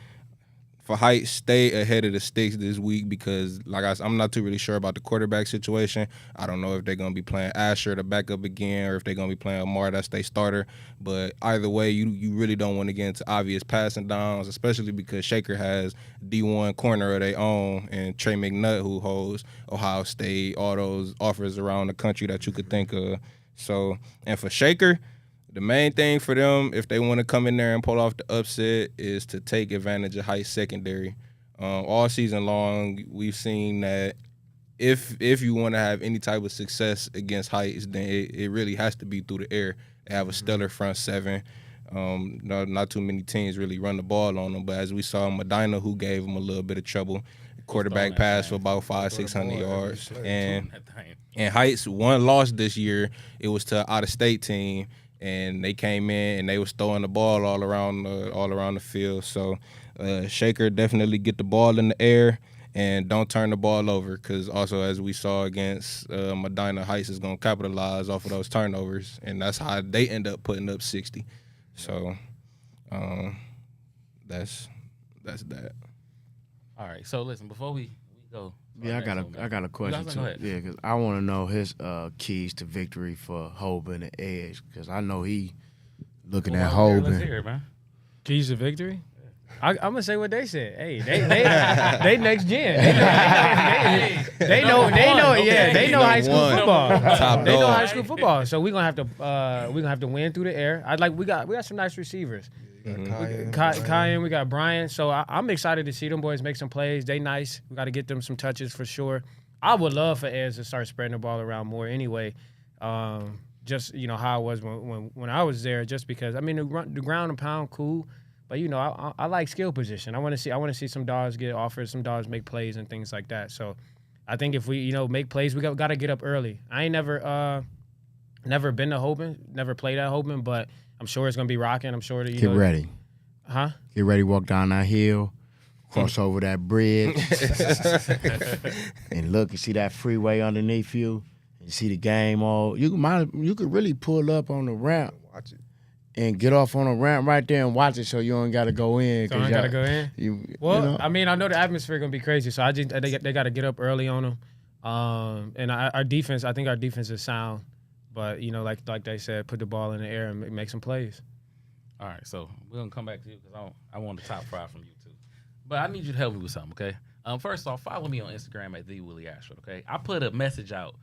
for Heights, stay ahead of the sticks this week, because, like I said, I'm not too really sure about the quarterback situation. I don't know if they're going to be playing Asher to back up again, or if they're going to be playing Amar, that's their starter. But either way, you really don't want to get into obvious passing downs, especially because Shaker has D1 corner of their own, and Trey McNutt, who holds Ohio State, all those offers around the country that you could think of. So, and for Shaker, The main thing for them, if they want to come in there and pull off the upset, is to take advantage of Heights secondary. All season long, we've seen that if you want to have any type of success against Heights, then it really has to be through the air. They have a stellar front seven. Not too many teams really run the ball on them, but as we saw Medina, who gave them a little bit of trouble, quarterback pass for about 500-600 yards, and Heights one loss this year. It was to an out-of-state team, and they came in and they was throwing the ball all around the field. So Shaker definitely get the ball in the air and don't turn the ball over, because also as we saw against Medina, Heights is going to capitalize off of those turnovers, and that's how they end up putting up 60. So that's that. All right. So listen, before we go. Yeah, I got a question too. Yeah, because I want to know his keys to victory for Hoban and Edge, because I know he looking at Hoban. Let's hear it, man. Keys to victory? I'm gonna say what they said. Hey, they next gen. They know. Yeah, they know high school football. They know high school football. So we're gonna have to win through the air. We got some nice receivers. Kyan, we got Bryant. So I'm excited to see them boys make some plays. They nice. We got to get them some touches for sure. I would love for Eds to start spreading the ball around more anyway. Just how it was when I was there. Just because the ground and pound cool, but I like skill position. I want to see some dogs get offered, some dogs make plays and things like that. So I think if we make plays, we got to get up early. I ain't never been to Hoban, never played at Hoban, but I'm sure it's gonna be rocking. I'm sure that Get ready. Huh? Get ready, walk down that hill, cross over that bridge, and look and see that freeway underneath you, and see the game all. You could really pull up on the ramp, Watch it. and get off on the ramp right there and watch it, so you don't got to go in. So I gotta go in. I know the atmosphere gonna be crazy, so they got to get up early on them. And our defense, I think our defense is sound. But, like they said, put the ball in the air and make some plays. All right, so we're going to come back to you because I want the top 5 from you, too. But I need you to help me with something, okay? First off, follow me on Instagram at @TheWillie okay? I put a message out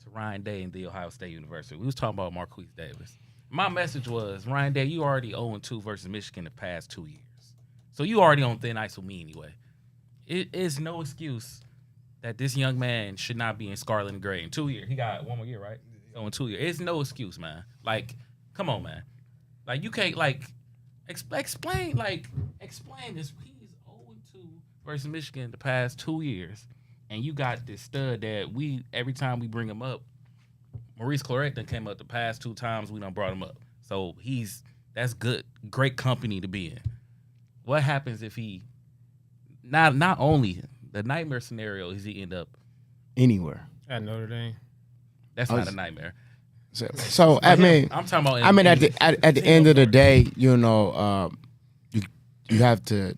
to Ryan Day and The Ohio State University. We was talking about Marquise Davis. My message was, Ryan Day, you already 0-2 versus Michigan the past 2 years. So you already on thin ice with me anyway. It is no excuse that this young man should not be in scarlet and gray in 2 years. He got 1 more year, right? So in 2 years. It's no excuse, man. Like, come on, man. Like, you can't, explain this. He's 0-2 versus Michigan the past 2 years, and you got this stud that every time we bring him up, Maurice Clarett done came up the past 2 times we done brought him up. So that's good, great company to be in. What happens if he, not only the nightmare scenario is he end up anywhere at Notre Dame? That's not a nightmare. So I'm talking about. At the end of the day, you have to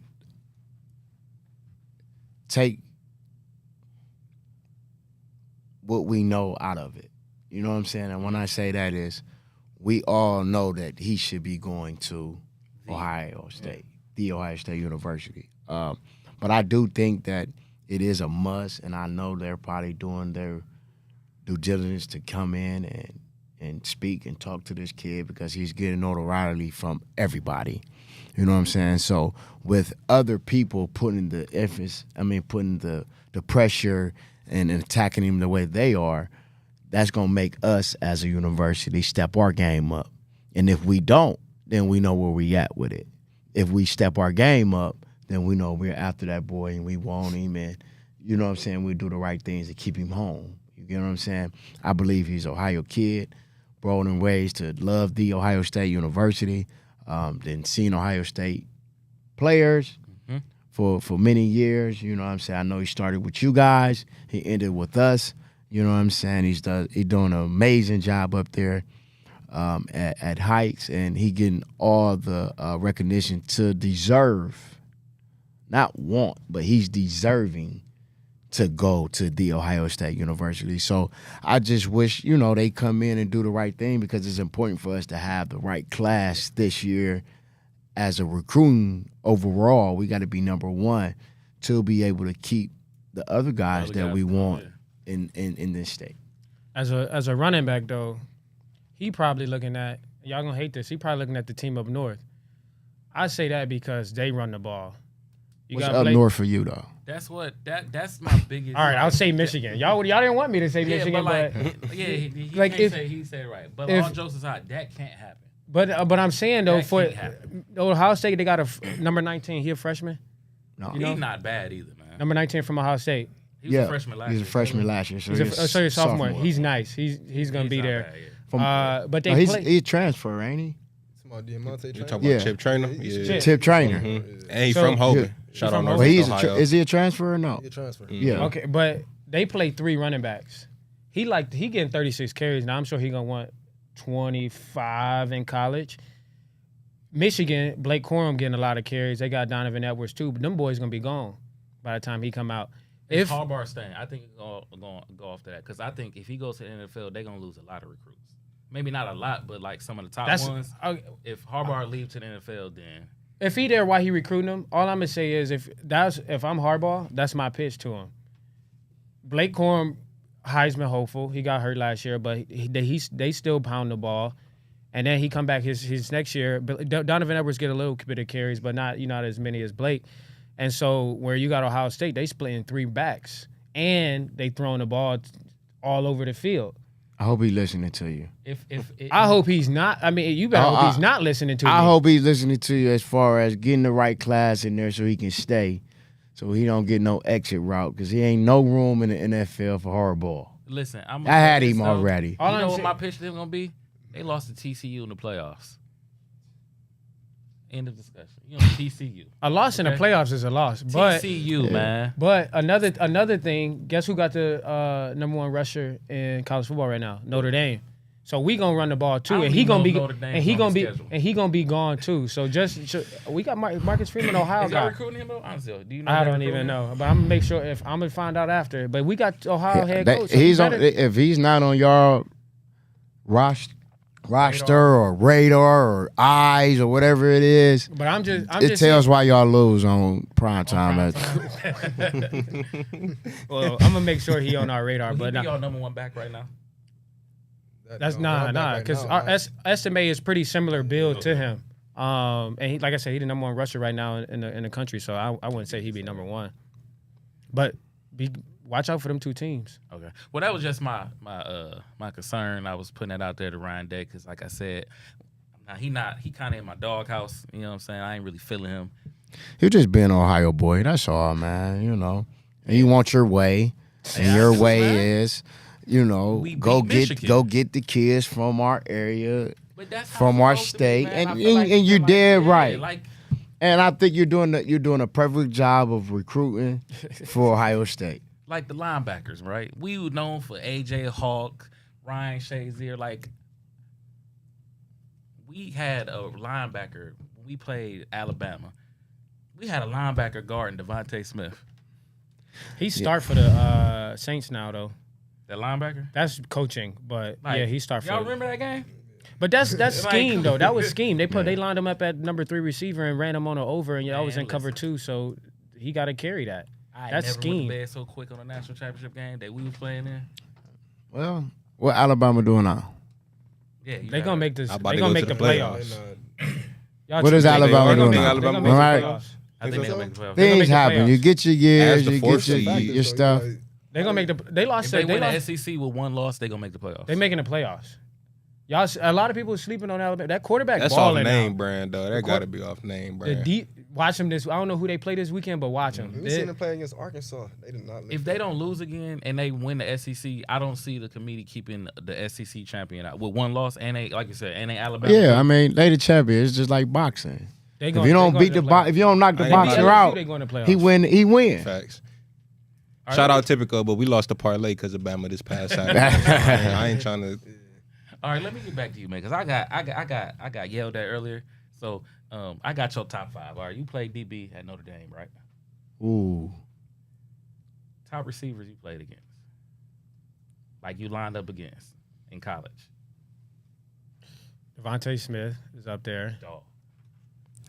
take what we know out of it. You know what I'm saying? And when I say that is, we all know that he should be going to Ohio State, the Ohio State University. But I do think that it is a must, and I know they're probably doing their due diligence to come in and speak and talk to this kid, because he's getting notoriety from everybody. You know what I'm saying? So with other people putting the putting the pressure and attacking him the way they are, that's going to make us as a university step our game up. And if we don't, then we know where we at with it. If we step our game up, then we know we're after that boy and we want him, and you know what I'm saying, we do the right things to keep him home. You know what I'm saying? I believe he's an Ohio kid, brought and raised to love the Ohio State University, then seen Ohio State players for many years. You know what I'm saying? I know he started with you guys. He ended with us. You know what I'm saying? He's doing an amazing job up there at Heights, and he getting all the recognition to deserve, not want, but he's deserving to go to the Ohio State University. So I just wish, they come in and do the right thing, because it's important for us to have the right class this year as a recruiting overall. We got to be number one to be able to keep the other guys that we want in this state. As a running back, though, he probably looking at, Y'all gonna hate this. He probably looking at the team up north. I say that because they run the ball. You What's got up north for you though? That's my biggest. All right, I'll say Michigan. Y'all didn't want me to say Yeah, Michigan, but but he like can't say he said it right. But all jokes aside, that can't happen. but I'm saying though, That for can't happen. Ohio State, they got number 19. He a freshman. No. You know? He's not bad either, man. Number 19 from Ohio State. He was a freshman last year. He's a freshman last year. So He's a sophomore. He's nice. He's gonna be not there. bad, yeah. But they play. He's a transfer, ain't he? Small Diamante You trainer. talking Yeah. about Chip Trainer? He's Yeah. Tip trainer. Mhm. And he's So- from Hogan. Yeah. Shout from out Hogan. But North he's Ohio. is he a transfer or no? He a transfer. Yeah. Okay, but they play 3 running backs. He getting 36 carries. Now I'm sure he gonna want 25 in college. Michigan, Blake Corum getting a lot of carries. They got Donovan Edwards too, but them boys gonna be gone by the time he come out. If Harbaugh staying, I think it's gonna go off to that because I think if he goes to the NFL, they're gonna lose a lot of recruits. Maybe not a lot, but like some of the top ones. If Harbaugh leaves to the NFL, then if he there, why he recruiting them? All I'm gonna say is if I'm Harbaugh, that's my pitch to him. Blake Corum, Heisman hopeful. He got hurt last year, but they still pound the ball. And then he come back his next year. Donovan Edwards get a little bit of carries, but not as many as Blake. And so where you got Ohio State, they split in 3 backs, and they throwing the ball all over the field. I hope he's listening to you. I hope he's not. I mean, you better hope he's not listening to you. I hope he's listening to you as far as getting the right class in there so he can stay, so he don't get no exit route because he ain't no room in the NFL for Harbaugh. listen, I had him already. You know what my pitch to him gonna be? They lost to TCU in the playoffs. End of discussion. You know, TCU. A loss in the playoffs is a loss, but TCU, man. But another thing, guess who got the number 1 rusher in college football right now? Notre Dame. So we gonna run the ball too, and he gonna be gone too. So we got Marcus Freeman, Ohio Is y'all guy. recruiting him though? Honestly, do you know? I they're don't even recruiting him? know, but I'm gonna make sure I'm gonna find out after. But we got Ohio head coach. So He's on. If he's not on y'all roster or radar or eyes or whatever it is, But I'm just it tells why y'all lose on prime time. Well, I'm gonna make sure he on our radar. Will he But be y'all number 1 back right now? that's because our SMA is pretty similar build to him. And he, like I said, he's the number 1 rusher right now in the country. So I wouldn't say he'd be number 1. But watch out for them 2 teams. Okay. Well, that was just my concern. I was putting that out there to Ryan Day because, like I said, now he kind of in my doghouse. You know what I'm saying? I ain't really feeling him. He just being an Ohio boy. That's all, man. You know, and you want your way, and your way is, you know, We go beat get Michigan. the kids from our area, But that's how from it's our supposed to be, state, man. I and feel like- you're dead yeah, right. Like, And I think you're doing a perfect job of recruiting for Ohio State. like the linebackers, right? We were known for AJ Hawk, Ryan Shazier. Like, we had a linebacker when we played Alabama. We had a linebacker guarding Devontae Smith. He start for the Saints now though. That linebacker. That's coaching, but Like, yeah, he start for. Y'all remember that game? But that's Like- scheme though. That was scheme. They lined him up at number 3 receiver and ran him on an over, and you always in cover 2, so he got to carry that. I That's never scheme. went to bed so quick on a national championship game that we was playing in. Well, what Alabama doing now? Yeah, They gonna make this. I'm about They to gonna go make to the the playoffs. Y'all What too is big. Alabama They're gonna doing make now? Alabama They go gonna All make right. the playoffs. I think they're gonna make the playoffs. They gonna Things make the happen. playoffs. You get your years, As the you fourth get your, seed. your stuff. They gonna make the. They lost. If they win lost. the SEC with 1 loss, they gonna make the playoffs. They making the playoffs. Y'all, a lot of people are sleeping on Alabama. That quarterback That's off balling name now. brand, though. That got to be off name brand. Watch them this. I don't know who they play this weekend, but watch them. We seen them play against Arkansas. They did not. If they don't lose again and they win the SEC, I don't see the committee keeping the SEC champion out with 1 loss and they, like you said, and they Alabama. Yeah, I mean, they the champion. It's just like boxing. If you don't beat the if you don't knock the I ain't boxer LSU, out, they going to playoffs. he win. Facts. All Shout right. out Typical, but we lost the parlay because of Bama this past Saturday. I ain't trying to. All right, let me get back to you, man, because I got yelled at earlier. So I got your top 5. All right, you played DB at Notre Dame, right? Ooh, Top receivers you played against, like you lined up against in college. Devontae Smith is up there. Dog.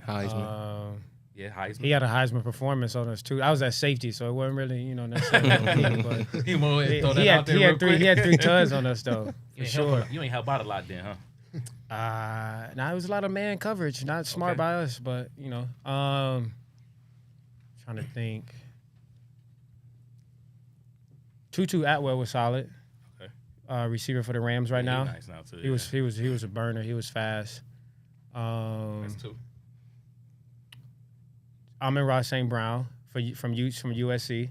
Heisman. Yeah, Heisman. He had a Heisman performance on us too. I was at safety, so it wasn't really, necessarily. But You wanna throw that he out had there real quick? three tuds on us though, for You ain't sure. You ain't help out a lot then, huh? Now it was a lot of man coverage, not smart Okay. by us, but trying to think. Tutu Atwell was solid. Okay. Receiver for the Rams right Yeah, now. he nice now too. He was a burner. He was fast. That's two. Amon-Ra St. Brown from USC.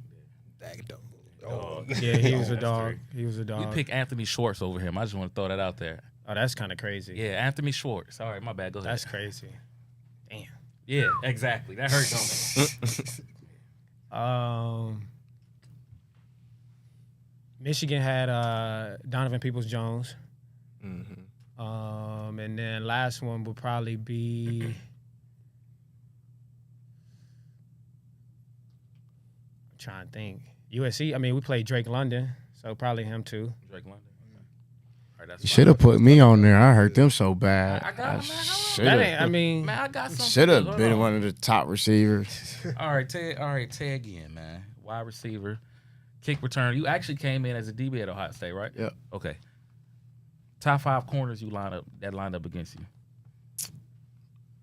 Dog. Yeah, he was a That's dog. three. He was a dog. We pick Anthony Schwartz over him. I just want to throw that out there. Oh, that's kind of crazy. Yeah, Anthony Schwartz. All right, my bad. Go ahead. That's crazy. Damn. Yeah, exactly. That hurt, don't it? Michigan had Donovan Peoples-Jones. Mm-hmm. And then last one would probably be I'm trying to think. USC, I mean, we played Drake London, so probably him too. Drake London. Okay. All right, that's You fine. should have put me on there. I hurt them so bad. I got him, man. should That have. ain't, I mean, Man, I got something. Should have Hold been on. one of the top receivers. All right, Tay again, man. Wide receiver, kick return. You actually came in as a DB at Ohio State, right? Yep. Okay. Top 5 corners lined up against you.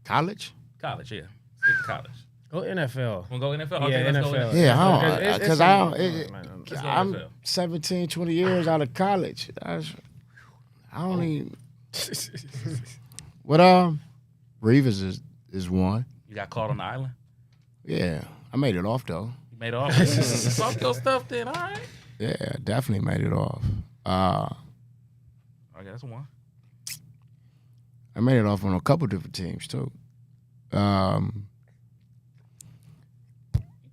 College? College, yeah. Stick to college. go NFL. Wanna go NFL? Yeah, Okay, let's NFL. go NFL. Yeah, I It's- don't, because I don't. Let's go I'm NFL. 17, 20 years out of college. I don't even. What Reeves is one. You got caught on the island. Yeah, I made it off though. You made off. Talk your stuff then. All right. Yeah, definitely made it off. Okay, that's one. I made it off on a couple different teams too. You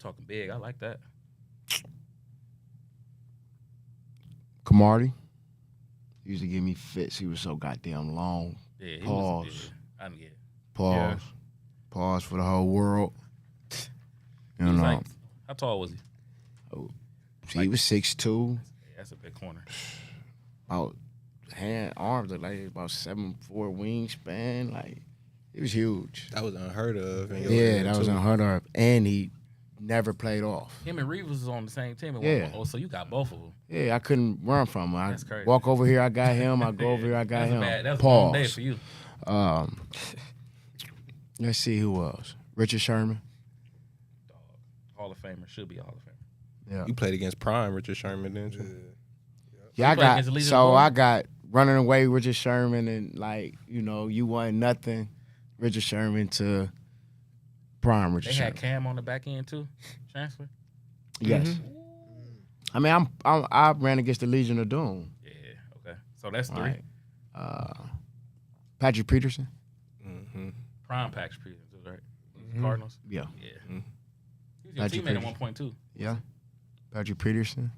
talking big? I like that. Camardi used to give me fits. He was so goddamn long. Yeah. He Pause. Was, yeah. I get. Pause. Yeah. Pause for the whole world. You He was know, like, how tall was he? he was 6'2", Yeah, that's a big corner. about arms look like about 7'4" wingspan. Like, it was huge. That was unheard of. in your Yeah, era, that was too. unheard of. And he never played off. Him and Reeves was on the same team. At Yeah. one point. Oh, so you got both of them. Yeah, I couldn't run from him. I That's crazy. walk over here, I got him. I go over here, I got That's him. That was a long day Pause. for you. Let's see who else. Richard Sherman. Hall of Famer. Should be a Hall of Famer. Yeah. You played against Prime Richard Sherman, didn't you? Yeah, I played got against the Legion of so Boom? I got running away Richard Sherman and like, you know, you want nothing. Richard Sherman to prime Richard They Sherman. had Cam on the back end too. Chancellor. Yes. I mean, I ran against the Legion of Doom. Yeah. Okay. So that's 3. Right. Patrick Peterson. Mm-hmm. Prime Pax Peters, right? Cardinals. Yeah. Yeah. Mhm. He was your Patrick teammate at Peters. one point too. Yeah. Patrick Peterson.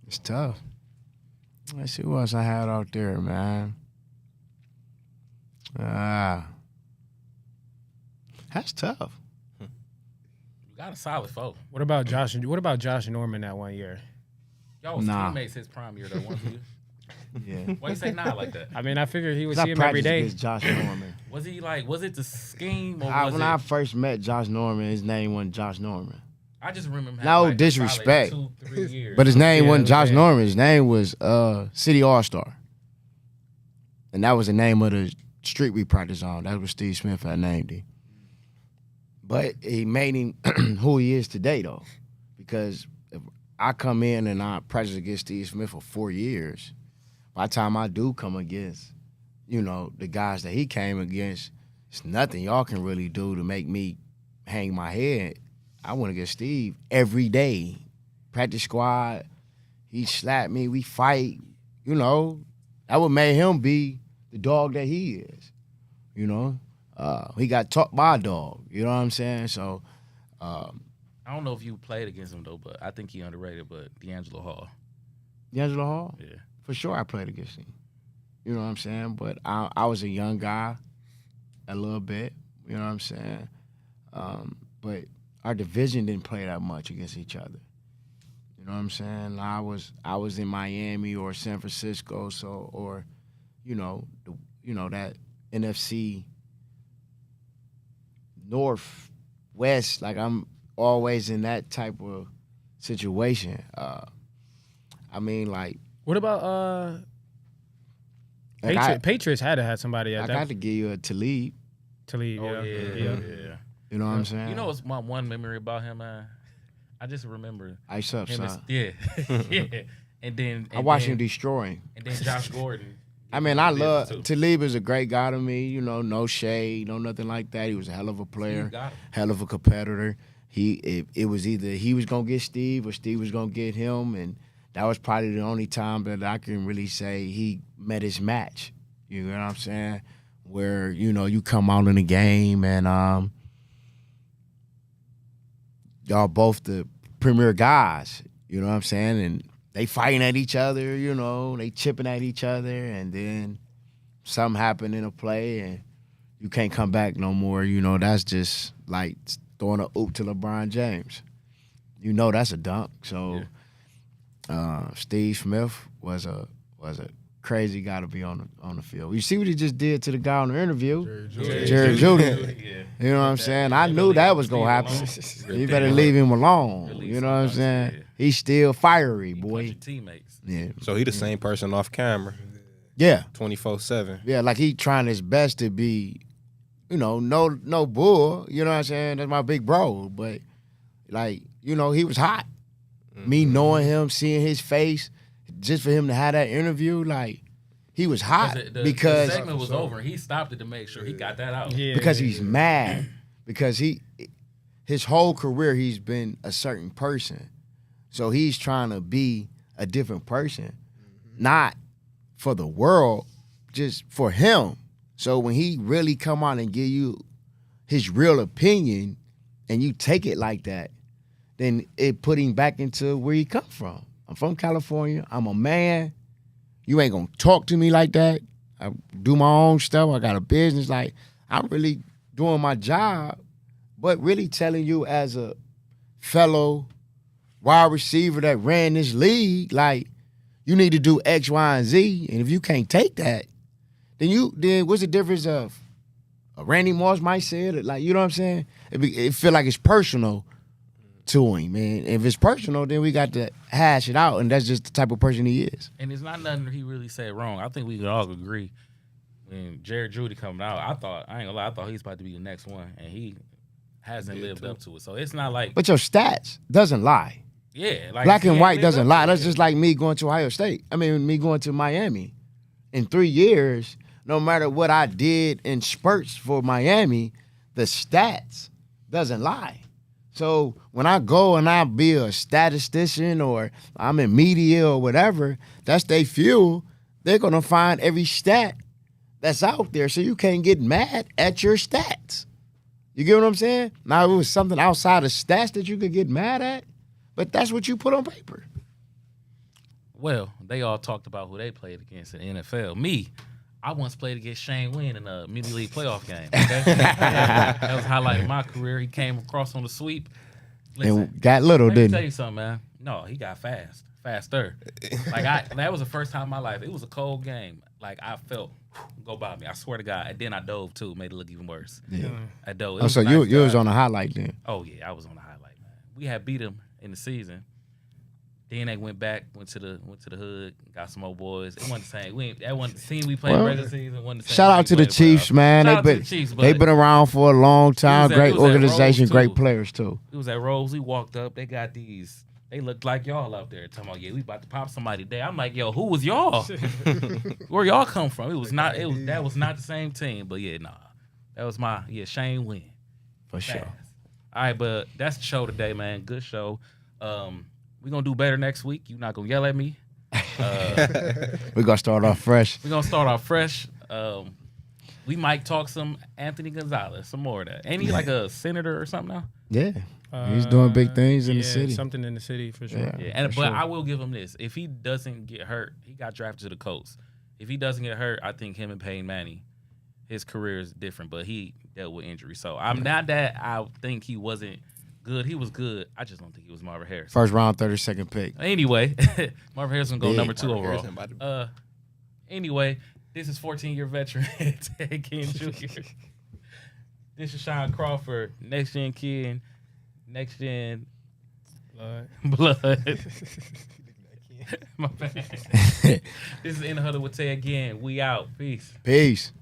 It's tough. Let's see who else I had out there, man. That's tough. You got a solid foe. What about Josh Norman that one year? Y'all was Nah. teammates his prime year though, weren't you? Yeah. Why you say nah like that? I mean, I figured he would 'Cause see I him every practiced day. against Josh Norman. Was he like? Was it the scheme or was When it? I first met Josh Norman, his name wasn't Josh Norman. I just remember him. No having, like, a disrespect. solid 2-3 years. But his name Yeah, wasn't Josh yeah. Norman. His name was City All-Star. And that was the name of the street we practiced on. That was Steve Smith had named him. But he made him who he is today, though. Because if I come in and I practice against Steve Smith for 4 years, by the time I do come against, you know, the guys that he came against, it's nothing y'all can really do to make me hang my head. I went against Steve every day. Practice squad, he slapped me, we fight, you know. That would make him be the dog that he is, you know. He got taught by a dog, you know what I'm saying? So, I don't know if you played against him though, but I think he underrated. But D'Angelo Hall. D'Angelo Hall, Yeah. for sure I played against him. You know what I'm saying? But I was a young guy a little bit, you know what I'm saying? But our division didn't play that much against each other. You know what I'm saying? I was in Miami or San Francisco, so or that NFC North West, like I'm always in that type of situation. I mean, like What about Like, Patriots had to have somebody at I that got to give you a Talib. to leave. Oh yeah. You know what I'm saying? You know what's my one memory about him, man? I just remember Ice up, him. son. Yeah. And then I watched him destroy him. And then Josh Gordon. I mean, I Did love too. Talib is a great guy to me. You know, no shade, no nothing like that. He was a hell of a player, got him. hell of a competitor. It was either he was gonna get Steve or Steve was gonna get him, and that was probably the only time that I can really say he met his match. You know what I'm saying? Where you come out in the game and y'all both the premier guys. You know what I'm saying? And they fighting at each other, they chipping at each other, and then something happened in a play, and you can't come back no more. That's just like throwing a oop to LeBron James. That's a dunk. So Steve Smith was a crazy guy to be on the field. You see what he just did to the guy on the interview, Jared Jr. You know what I'm saying? I knew that was gonna happen. You better leave him alone. You know what I'm saying? He's still fiery, boy. Teammates. Yeah. So he the same person off camera, Yeah. 24/7. Yeah, like he trying his best to be, no bull. You know what I'm saying? That's my big bro. But like, he was hot. Me knowing him, seeing his face, just for him to have that interview, like he was hot because the segment was over. He stopped it to make sure he got that out. Yeah, because he's mad because his whole career he's been a certain person, so he's trying to be a different person, not for the world, just for him. So when he really come out and give you his real opinion, and you take it like that, then it put him back into where he come from. I'm from California. I'm a man. You ain't gonna talk to me like that. I do my own stuff. I got a business. Like, I'm really doing my job, but really telling you as a fellow wide receiver that ran this league, like, you need to do X, Y, and Z. And if you can't take that, then what's the difference of Randy Moss might say it? Like, you know what I'm saying? It feel like it's personal to him, man. If it's personal, then we got to hash it out, and that's just the type of person he is. And it's not nothing he really said wrong. I think we could all agree. When Jared Judy coming out, I ain't gonna lie, I thought he's about to be the next one, and he hasn't lived up to it. So it's not like, But your stats doesn't lie. yeah, like Black he and ain't white lived doesn't up lie. to That's it. just like me going to Ohio State. Me going to Miami. In 3 years, no matter what I did in spurts for Miami, the stats doesn't lie. So when I go and I be a statistician or I'm in media or whatever, that's their fuel. They're going to find every stat that's out there. So you can't get mad at your stats. You get what I'm saying? Now, if it was something outside of stats that you could get mad at, but that's what you put on paper. Well, they all talked about who they played against in the NFL. Me, I once played against Shane Wynn in a mini league playoff game. Okay? That was highlighting my career. He came across on the sweep. Listen, And got little, let me didn't tell he? you something, man. No, he got faster. Like that was the first time in my life. It was a cold game. Like I felt go by me. I swear to God. And then I dove too. Made it look even worse. Yeah. I dove. It Oh, was so a you nice was drive. on a highlight then. Oh yeah, I was on the highlight, man. We had beat him in the season. Then they went to the hood, got some old boys. It wasn't the same. That wasn't the team we played Well, regular season. Wasn't the same Shout team out to we the played Chiefs, playoffs. man. Shout out to the Chiefs, They've but been around for a long time. It was Great at Rose, organization, too. great players too. It was at Rose. We walked up. They got these. They looked like y'all out there. Talking about, yeah, we about to pop somebody today. I'm like, yo, who was y'all? Where y'all come from? It was not. That was not the same team. But yeah, nah, that was Shane Wynn. For sure. Fast. All right, but that's the show today, man. Good show. We're gonna do better next week. You're not gonna yell at me. We're gonna start off fresh. We're gonna start off fresh. We might talk some Anthony Gonzalez, some more of that. Ain't he like a senator or something now? Yeah. He's doing big things in the yeah, city. Something in the city for sure. Yeah. Yeah, for but sure. I will give him this. If he doesn't get hurt, he got drafted to the Colts. If he doesn't get hurt, I think him and Peyton Manning, his career is different, but he dealt with injury. So I'm not that I think he wasn't good. He was good. I just don't think he was Marvin Harrison. First round, 32nd pick. Anyway, Marvin Harrison go Big. number 2 overall. Harrison about to- Anyway, this is 14-year veteran Ted Ginn Jr. This is Sean Crawford, next gen kid, next gen Blood. blood. My bad. This is In the Huddle with Tay again. We out. Peace. Peace.